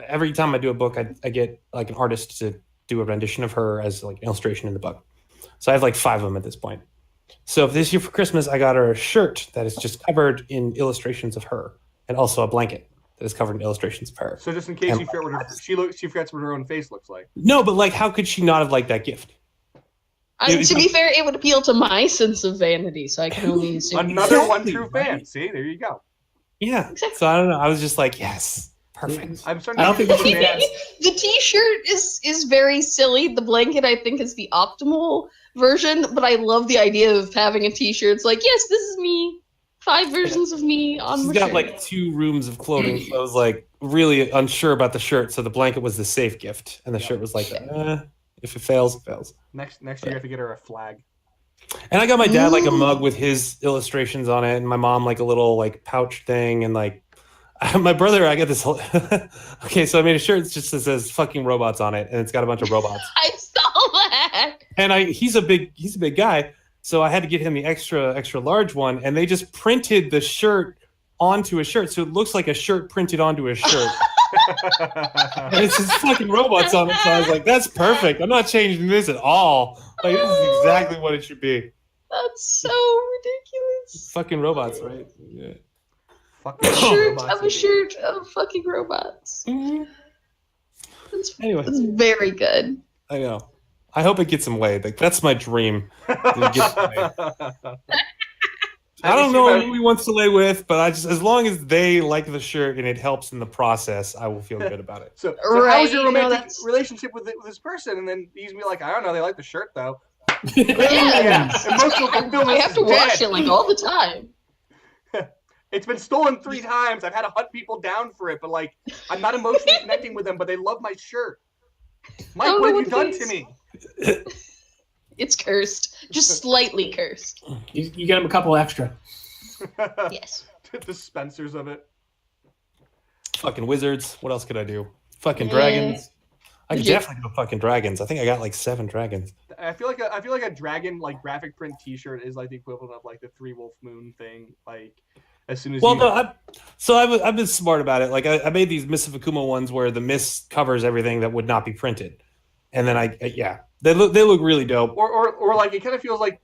Every time I do a book, I get like an artist to do a rendition of her as like an illustration in the book. So I have like 5 of them at this point. So this year for Christmas, I got her a shirt that is just covered in illustrations of her, and also a blanket that is covered in illustrations of her. So just in case she forgets what her own face looks like. No, but like, how could she not have liked that gift? To be fair, it would appeal to my sense of vanity, so I can only assume. Another one true fan. See, there you go. Yeah. Exactly. So I don't know. I was just like, yes. Perfect. I'm starting to think the T-shirt is very silly. The blanket, I think, is the optimal version, but I love the idea of having a T-shirt. It's like, yes, this is me. 5 versions of me on She's the got shirt. like 2 rooms of clothing, so I was like really unsure about the shirt. So the blanket was the safe gift, and the shirt was like, if it fails, it fails. Next year, you have to get her a flag. And I got my dad like a mug with his illustrations on it, and my mom like a little like pouch thing, and like my brother, I got this whole okay, so I made a shirt that says fucking robots on it, and it's got a bunch of robots. I saw that. And he's a big guy, so I had to get him the extra large one, and they just printed the shirt onto a shirt, so it looks like a shirt printed onto a shirt. And it's just fucking robots on it, so I was like, that's perfect. I'm not changing this at all. Like, this is exactly what it should be. That's so ridiculous. Fucking robots, right? Yeah. A shirt of fucking robots. Mm-hmm. Anyway, that's very good. I know. I hope it gets him laid. Like that's my dream. I don't know who he wants to lay with, but as long as they like the shirt and it helps in the process, I will feel good about it. So how's your romantic relationship with this person? And then he's gonna be like, I don't know, they like the shirt though. Yeah. Emotional fulfillment. I have to wash it like all the time. It's been stolen 3 times. I've had to hunt people down for it, but like I'm not emotionally connecting with them, but they love my shirt. Mike, what have you done to me? It's cursed. Just slightly cursed. You get him a couple extra. Yes. Dispensers of it. Fucking wizards. What else could I do? Fucking dragons. I could definitely go fucking dragons. I think I got like 7 dragons. I feel like a dragon like graphic print T-shirt is like the equivalent of like the 3 Wolf Moon thing. Like as soon as I've been smart about it. Like I made these Mists of Akuma ones where the mist covers everything that would not be printed, and then they look really dope. Or like it kind of feels like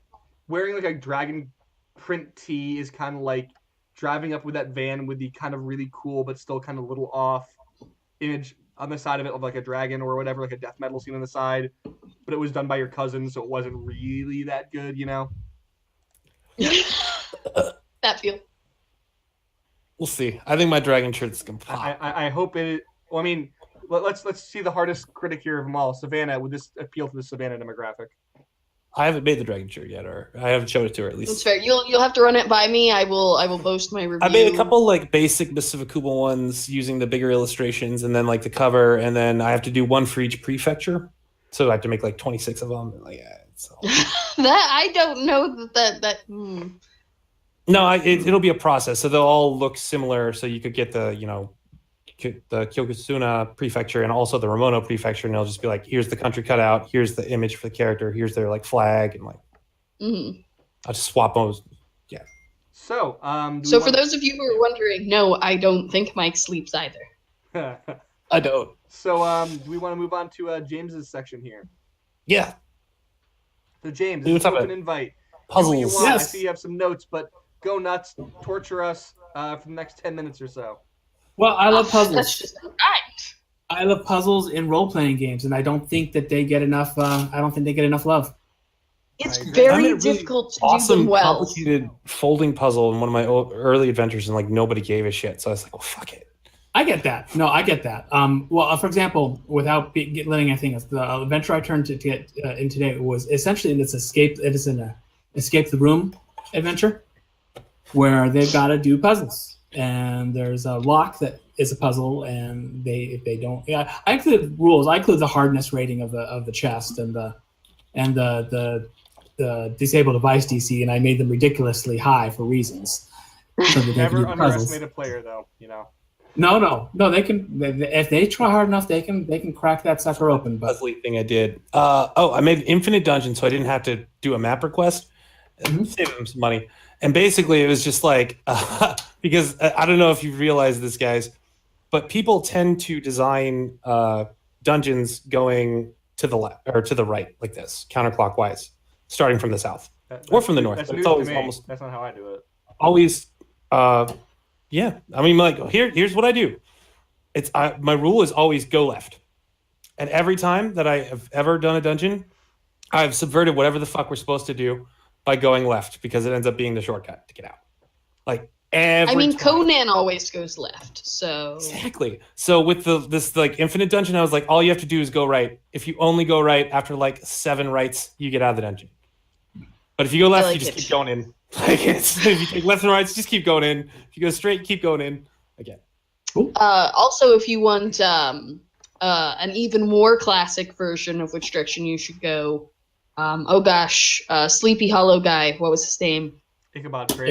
wearing like a dragon print tee is kind of like driving up with that van with the kind of really cool but still kind of little off image on the side of it of like a dragon or whatever, like a death metal scene on the side, but it was done by your cousin, so it wasn't really that good, you know? That feel. We'll see. I think my dragon shirt's gonna pop. I hope it. Well, I mean, let's see the hardest critic here of them all. Savannah, would this appeal to the Savannah demographic? I haven't made the dragon shirt yet, or I haven't showed it to her at least. That's fair. You'll have to run it by me. I will boast my review. I made a couple like basic Mists of Akuma ones using the bigger illustrations, and then like the cover, and then I have to do one for each prefecture, so I have to make like 26 of them. And, like, so. That I don't know that. No, it'll be a process. So they'll all look similar. So you could get the Kyokusuna prefecture and also the Ramono prefecture, and they'll just be like, here's the country cutout, here's the image for the character, here's their like flag, and like I'll just swap those. Yeah. So, for those of you who are wondering, no, I don't think Mike sleeps either. I don't. So, do we want to move on to James's section here? Yeah. So, James, it's an open invite. Puzzles. Yes. I see you have some notes, but go nuts, torture us for the next 10 minutes or so. Well, I love puzzles. That's just right. I love puzzles in role-playing games, and I don't think that they get enough. I don't think they get enough love. It's very difficult to do them well. Complicated folding puzzle in one of my early adventures, and like nobody gave a shit. So I was like, "Well, fuck it." I get that. No, I get that. Well, for example, without letting anything else, the adventure I turned to get in today was essentially an escape the room adventure, where they've got to do puzzles. And there's a lock that is a puzzle, and if they don't, I include rules. I include the hardness rating of the chest and the disable device DC, and I made them ridiculously high for reasons. So that Never underestimate a player, though. You know. No. They can if they try hard enough, they can crack that sucker open. But puzzly thing I did. I made infinite dungeon, so I didn't have to do a map request. Save them some money. And basically, it was just like, because I don't know if you realize this, guys, but people tend to design dungeons going to the left or to the right, like this, counterclockwise, starting from the south or from the north. That's but news it's always to me. almost That's not how I do it. always, yeah. I mean, like here's what I do. My rule is always go left, and every time that I have ever done a dungeon, I've subverted whatever the fuck we're supposed to do by going left, because it ends up being the shortcut to get out. Like every time. Conan always goes left, so exactly. So with this like infinite dungeon, I was like, all you have to do is go right. If you only go right after like 7 rights, you get out of the dungeon. But if you go left, you just keep going in. Like if you take left and rights, just keep going in. If you go straight, keep going in again. Also, if you want an even more classic version of which direction you should go, Sleepy Hollow guy, what was his name? Ichabod Crane.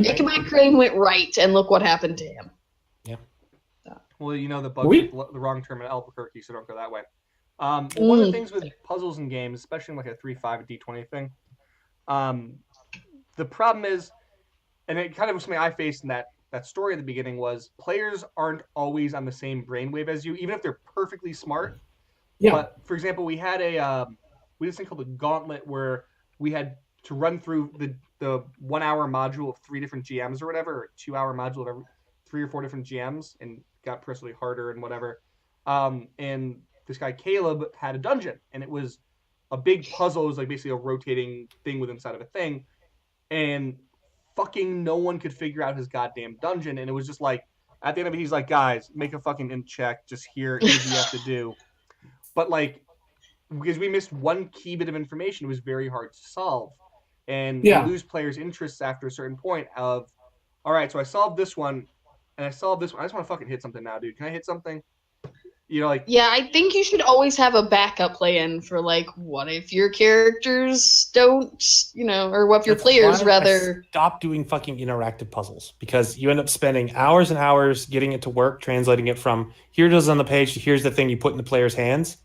Ichabod Crane went right, and look what happened to him. Yeah. Well, you know the the wrong term in Albuquerque, so don't go that way. One of the things with puzzles in games, especially in like a 3-5 D20 thing, the problem is, and it kind of was something I faced in that story at the beginning, was players aren't always on the same brainwave as you, even if they're perfectly smart. Yeah. But for example, we had we had this thing called the Gauntlet, where we had to run through the 1 hour module of 3 different GMs or whatever, or 2 hour module of 3 or 4 different GMs, and got progressively harder and whatever. And this guy Caleb had a dungeon, and it was a big puzzle is like basically a rotating thing with inside of a thing, and fucking no one could figure out his goddamn dungeon, and it was just like at the end of it, he's like, guys, make a fucking int check, just here's what you have to do. But like, because we missed one key bit of information, it was very hard to solve, and you lose players' interests after a certain point of, all right, so I solved this one, and I solved this one. I just want to fucking hit something now, dude. Can I hit something? You know, like, yeah, I think you should always have a backup plan for like, what if your characters don't, you know, or what if your players rather stop doing fucking interactive puzzles, because you end up spending hours and hours getting it to work, translating it from here it is on the page to here's the thing you put in the player's hands,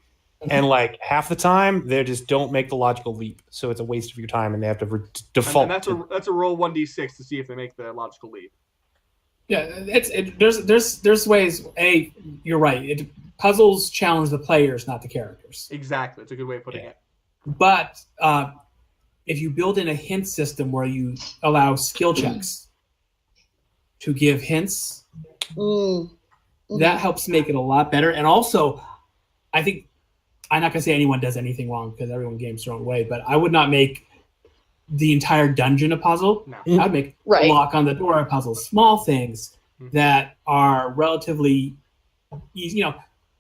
and like half the time they just don't make the logical leap, so it's a waste of your time, and they have to default. And that's a roll 1d6 to see if they make the logical leap. Yeah, there's ways. You're right. Puzzles challenge the players, not the characters. Exactly. It's a good way of putting it. But if you build in a hint system where you allow skill checks to give hints, that helps make it a lot better. And also, I think, I'm not going to say anyone does anything wrong because everyone games their own way, but I would not make the entire dungeon a puzzle. No. I'd make a lock on the door a puzzle. Small things that are relatively easy,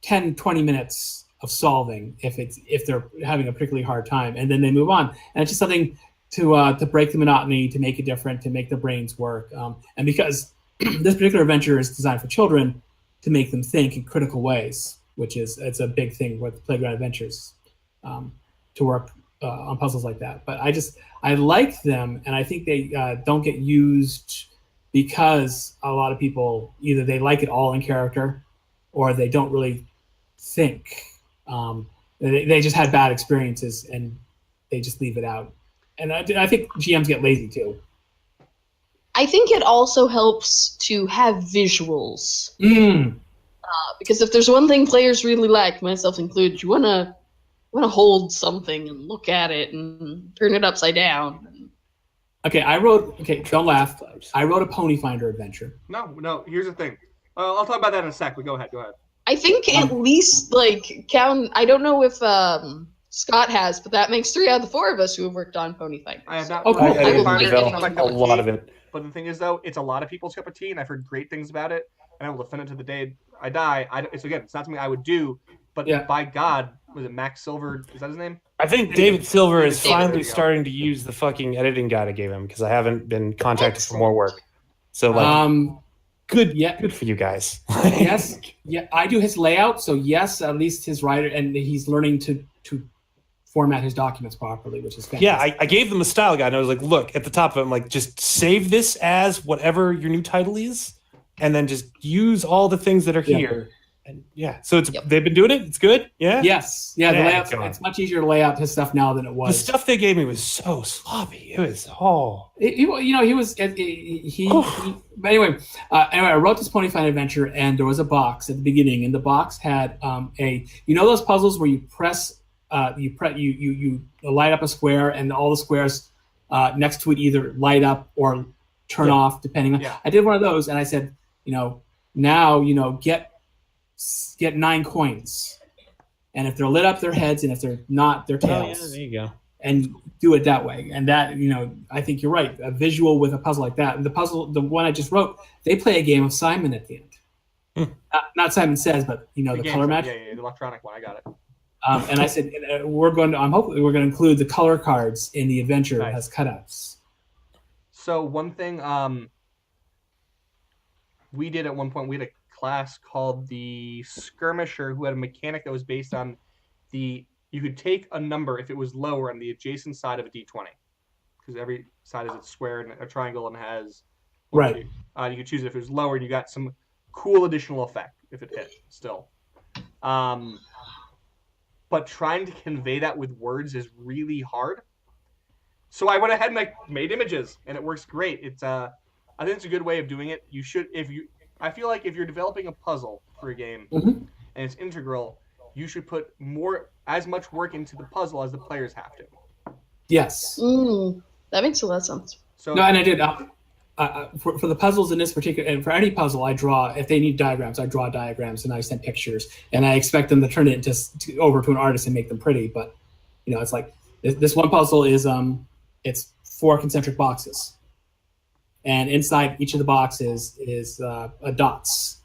10, 20 minutes of solving if they're having a particularly hard time, and then they move on. And it's just something to break the monotony, to make it different, to make their brains work. And because this particular adventure is designed for children, to make them think in critical ways, it's a big thing with Playground Adventures, to work on puzzles like that. But I like them, and I think they don't get used because a lot of people, either they like it all in character or they don't really think. They just had bad experiences and they just leave it out. And I think GMs get lazy too. I think it also helps to have visuals. Because if there's one thing players really like, myself included, you wanna hold something and look at it and turn it upside down. Don't laugh. I wrote a Ponyfinder adventure. No, here's the thing. I'll talk about that in a sec, but go ahead. I think at least, count, I don't know if Scott has, but that makes 3 out of the 4 of us who have worked on Ponyfinder. I have not. Oh, cool. I developed a lot of it. But the thing is, though, it's a lot of people's cup of tea, and I've heard great things about it, and I will defend it to the day I die. It's not something I would do, but by God, was it Max Silver? Is that his name? I think David Silver is finally starting to use the fucking editing guide I gave him, because I haven't been contacted for more work. So, good for you guys. Yes, I do his layout, so yes, at least his writer, and he's learning to format his documents properly, which is fantastic. Yeah, I gave them a style guide, and I was like, look, at the top of it, I'm like, just save this as whatever your new title is, and then just use all the things that are here. And so they've been doing it. It's good. Yeah. Yes. Yeah. The layout. It's much easier to lay out his stuff now than it was. The stuff they gave me was so sloppy. It was But anyway, I wrote this Ponyfinder adventure, and there was a box at the beginning, and the box had those puzzles where you press, you light up a square, and all the squares next to it either light up or turn off depending on. I did one of those, and I said, now get 9 coins, and if they're lit up, their heads, and if they're not, their tails. There you go. And do it that way. And that, I think you're right. A visual with a puzzle like that. And the one I just wrote, they play a game of Simon at the end. Not Simon Says, but the color match. Yeah, the electronic one. I got it. And I said hopefully we're going to include the color cards in the adventure that has cutouts. So one thing we did at one point, we had a class called the Skirmisher, who had a mechanic that was based on you could take a number if it was lower on the adjacent side of a d20, because every side is a square and a triangle and has you could choose it if it was lower, and you got some cool additional effect if it hit still. But trying to convey that with words is really hard. So I went ahead and made images, and it works great. It's I think it's a good way of doing it. I feel like if you're developing a puzzle for a game and it's integral, you should put as much work into the puzzle as the players have to. Yes. That makes a lot of sense. So, and I did. For the puzzles in this particular, and for any puzzle, I draw. If they need diagrams, I draw diagrams and I send pictures, and I expect them to turn it over to an artist and make them pretty. But It's like this one puzzle is it's 4 concentric boxes, and inside each of the boxes is a dots,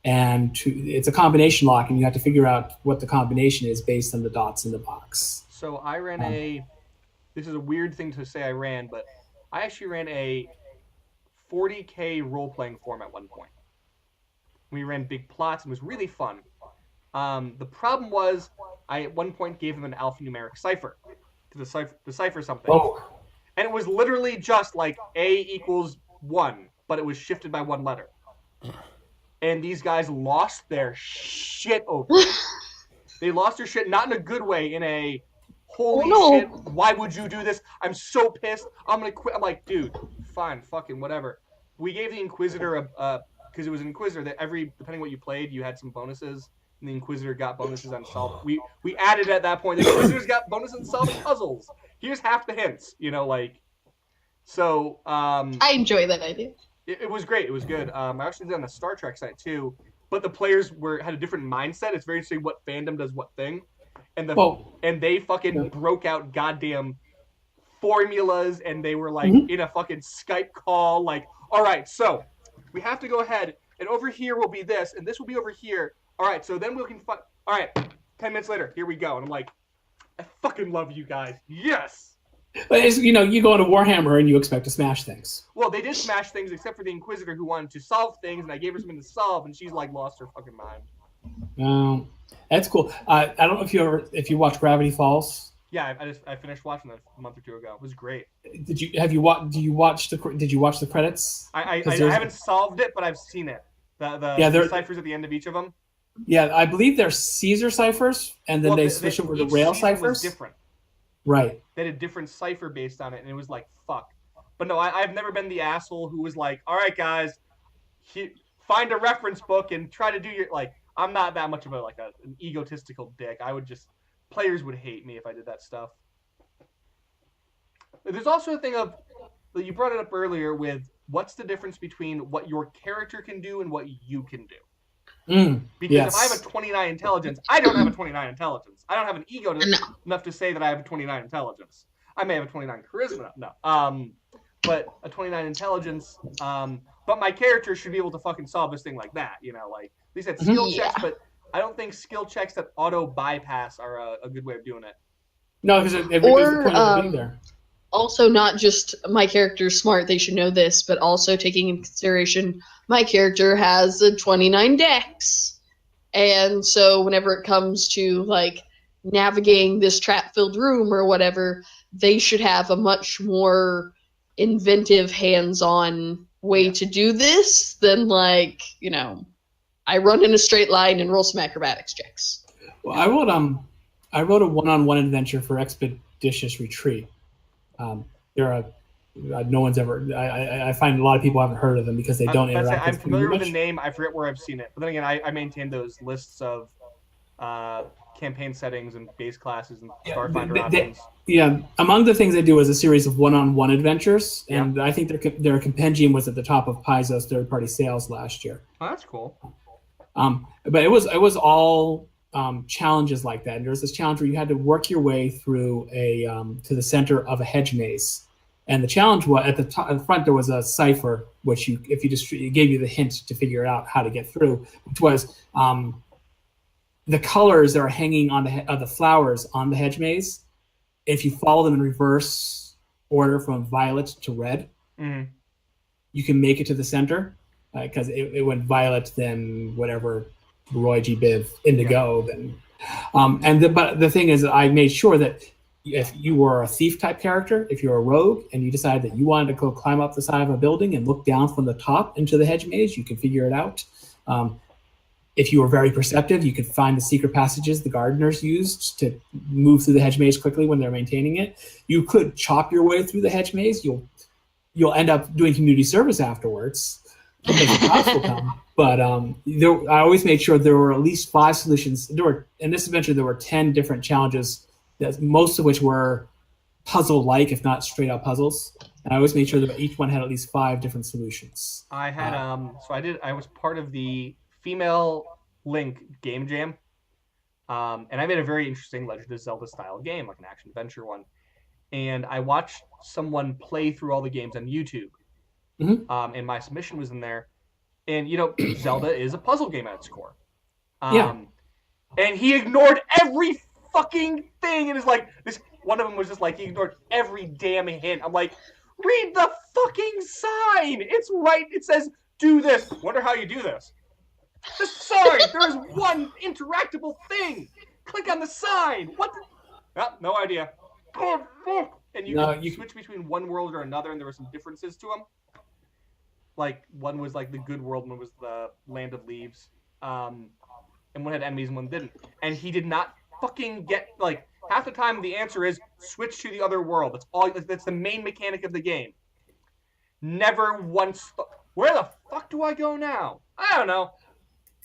and it's a combination lock, and you have to figure out what the combination is based on the dots in the box. So I ran this is a weird thing to say I ran, but I actually ran a 40K role-playing form at one point. We ran big plots and it was really fun. The problem was I at one point gave them an alphanumeric cipher to decipher something. Oh. And it was literally just like A equals 1, but it was shifted by 1 letter. And these guys lost their shit over it. They lost their shit, not in a good way, in a holy shit, why would you do this? I'm so pissed. I'm going to quit. I'm like, dude, fine, fucking whatever. We gave the Inquisitor because it was an Inquisitor that depending what you played, you had some bonuses. And the Inquisitor got bonuses on solving. We added at that point, the Inquisitors got bonuses on solving puzzles. Here's half the hints, So I enjoy that idea. It was great. It was good. I actually did on the Star Trek site too, but the players had a different mindset. It's very interesting what fandom does what thing, and they fucking broke out goddamn formulas, and they were like in a fucking Skype call, like, all right, so we have to go ahead, and over here will be this, and this will be over here. All right, so then we can all right, 10 minutes later, here we go, and I'm like, I fucking love you guys. Yes. But you go into Warhammer and you expect to smash things. Well, they did smash things except for the Inquisitor who wanted to solve things, and I gave her something to solve, and she's like lost her fucking mind. That's cool. I don't know if you watch Gravity Falls. Yeah, I finished watching that a month or two ago. It was great. Did you watch the credits? I haven't solved it, but I've seen it. The ciphers at the end of each of them. Yeah, I believe they're Caesar ciphers, and then they switch over to Rail ciphers. Different. Right. They had a different cipher based on it, and it was like, fuck. But no, I've never been the asshole who was like, all right, guys, find a reference book and try to do your, like, I'm not that much of an egotistical dick. Players would hate me if I did that stuff. There's also a thing of, you brought it up earlier with, what's the difference between what your character can do and what you can do? Because if I have a 29 intelligence, I don't have a 29 intelligence. I don't have an ego enough to say that I have a 29 intelligence. I may have a 29 charisma, but a 29 intelligence. But my character should be able to fucking solve this thing like that. Like they said skill checks, but I don't think skill checks that auto bypass are a good way of doing it. No, because it was the point of being there. Also, not just my character's smart, they should know this, but also taking into consideration my character has a 29 dex. And so whenever it comes to, like, navigating this trap-filled room or whatever, they should have a much more inventive, hands-on way to do this than, like, I run in a straight line and roll some acrobatics checks. Well, I wrote a one-on-one adventure for Expeditious Retreat. No one's ever. I find a lot of people haven't heard of them because they don't interact. I'm familiar with the name. I forget where I've seen it. But then again, I maintain those lists of campaign settings and base classes and Starfinder options. Among the things they do is a series of one-on-one adventures, and I think their compendium was at the top of Paizo's third-party sales last year. Oh, that's cool. But it was all challenges like that. And there was this challenge where you had to work your way through to the center of a hedge maze. And the challenge was at the front there was a cipher, which it gave you the hint to figure out how to get through, which was the colors that are hanging on the flowers on the hedge maze. If you follow them in reverse order from violet to red, you can make it to the center because it went violet, then whatever, Roy G. Biv, indigo, then. But the thing is, I made sure that if you were a thief type character, if you're a rogue and you decided that you wanted to go climb up the side of a building and look down from the top into the hedge maze, you can figure it out. If you were very perceptive, you could find the secret passages the gardeners used to move through the hedge maze quickly when they're maintaining it. You could chop your way through the hedge maze. You'll end up doing community service afterwards because the cops will come. But I always made sure there were at least 5 solutions. In this adventure, there were 10 different challenges, most of which were puzzle-like, if not straight-up puzzles. And I always made sure that each one had at least 5 different solutions. I had I was part of the female Link game jam, And I made a very interesting Legend of Zelda style game, like an action adventure one. And I watched someone play through all the games on YouTube. And my submission was in there. And, Zelda is a puzzle game at its core. And he ignored every fucking thing and is like, this. One of them was just like, he ignored every damn hint. I'm like, read the fucking sign. It's right. It says, do this. Wonder how you do this. The sign. There's one interactable thing. Click on the sign. What the? No idea. And you switch between one world or another, and there were some differences to them. Like, one was like the good world, and one was the land of leaves. And one had enemies and one didn't. And he did not fucking get, like, half the time the answer is switch to the other world. That's the main mechanic of the game. Never once. Where the fuck do I go now? I don't know.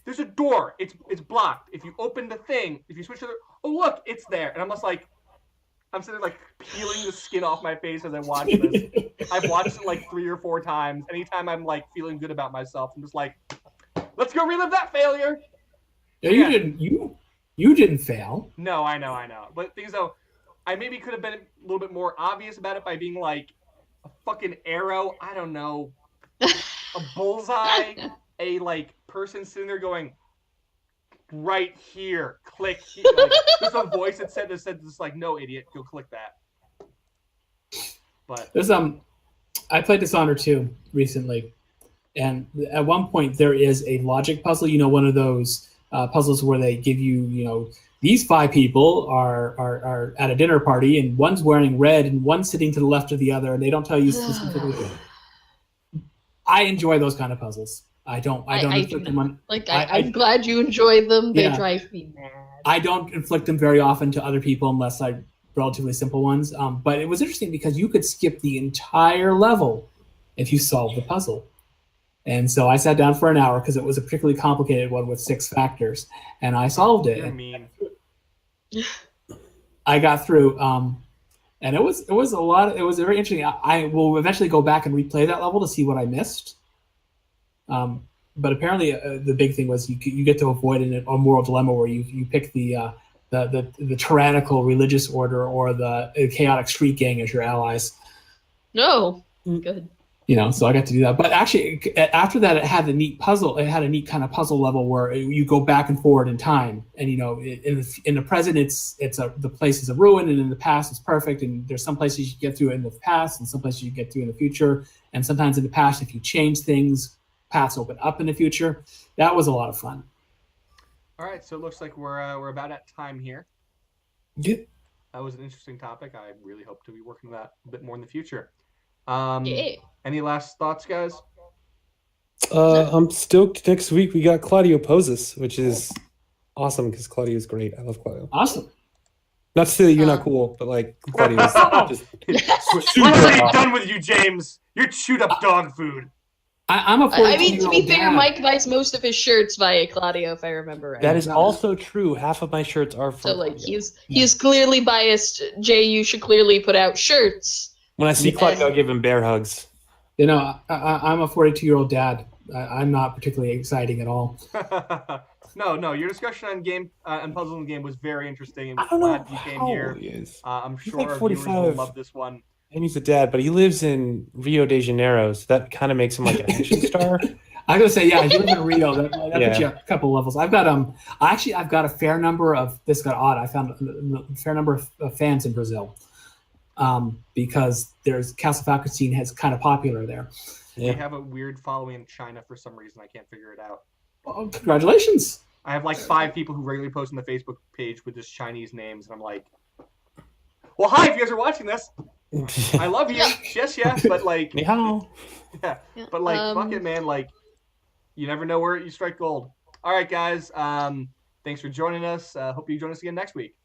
There's a door. It's blocked. If you open the thing, if you switch to the, oh look, it's there. And I'm just like, I'm sitting like peeling the skin off my face as I watch this. I've watched it like 3 or 4 times. Anytime I'm like feeling good about myself, I'm just like, let's go relive that failure. No, you didn't fail. No, I know. But things though, I maybe could have been a little bit more obvious about it by being like a fucking arrow. I don't know, a bullseye, a like person sitting there going, right here, click here. Like, there's a voice that said this like, no idiot, go click that. But there's I played Dishonored 2 recently, and at one point there is a logic puzzle. One of those puzzles where they give you, these 5 people are at a dinner party, and one's wearing red, and one's sitting to the left of the other, and they don't tell you specifically. I enjoy those kind of puzzles. I don't inflict them on. I'm glad you enjoy them. They drive me mad. I don't inflict them very often to other people unless I relatively simple ones. But it was interesting because you could skip the entire level if you solved the puzzle. And so I sat down for an hour because it was a particularly complicated one with 6 factors, and I solved it. You're mean. I got through, and it was a lot. It was very interesting. I will eventually go back and replay that level to see what I missed. But apparently, the big thing was you get to avoid a moral dilemma where you pick the tyrannical religious order or the chaotic street gang as your allies. No, good. So I got to do that. But actually, after that, it had a neat puzzle. It had a neat kind of puzzle level where you go back and forward in time. And in the present, the place is a ruin, and in the past, it's perfect. And there's some places you get through in the past, and some places you get through in the future. And sometimes in the past, if you change things, paths open up in the future. That was a lot of fun. All right, so it looks like we're about at time here. Yeah. That was an interesting topic. I really hope to be working on that a bit more in the future. Any last thoughts, guys? I'm stoked. Next week we got Claudio Poses, which is awesome because Claudio is great. I love Claudio. Awesome. Not to say that you're not cool, but like Claudio is just We're already done with you, James. You're chewed up dog food. I'm a 42-year-old to be fair, dad. Mike buys most of his shirts via Claudio, if I remember right. That is also true. Half of my shirts are from. So like he's clearly biased. Jay, you should clearly put out shirts. When I see Claudio, I give him bear hugs. I'm a 42-year-old dad. I'm not particularly exciting at all. No. Your discussion on game and puzzles in the game was very interesting. And I don't know glad you came how here. he is. I'm He's sure like our viewers 45. will love this one. And he's a dad, but he lives in Rio de Janeiro, so that kind of makes him like an action star. I'm gonna say, yeah, you live in Rio. That puts you up a couple levels. I've got I've got a fair number of this got odd. I found a fair number of fans in Brazil, because there's Castle Falkenstein has kind of popular there. Yeah. We have a weird following in China for some reason. I can't figure it out. Well, congratulations. I have like 5 people who regularly post on the Facebook page with just Chinese names, and I'm like, well, hi, if you guys are watching this. I love you. Yes, but like, yeah, but like, fuck it, man. Like, you never know where you strike gold. All right, guys. Thanks for joining us. Hope you join us again next week.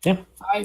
Yeah. Bye.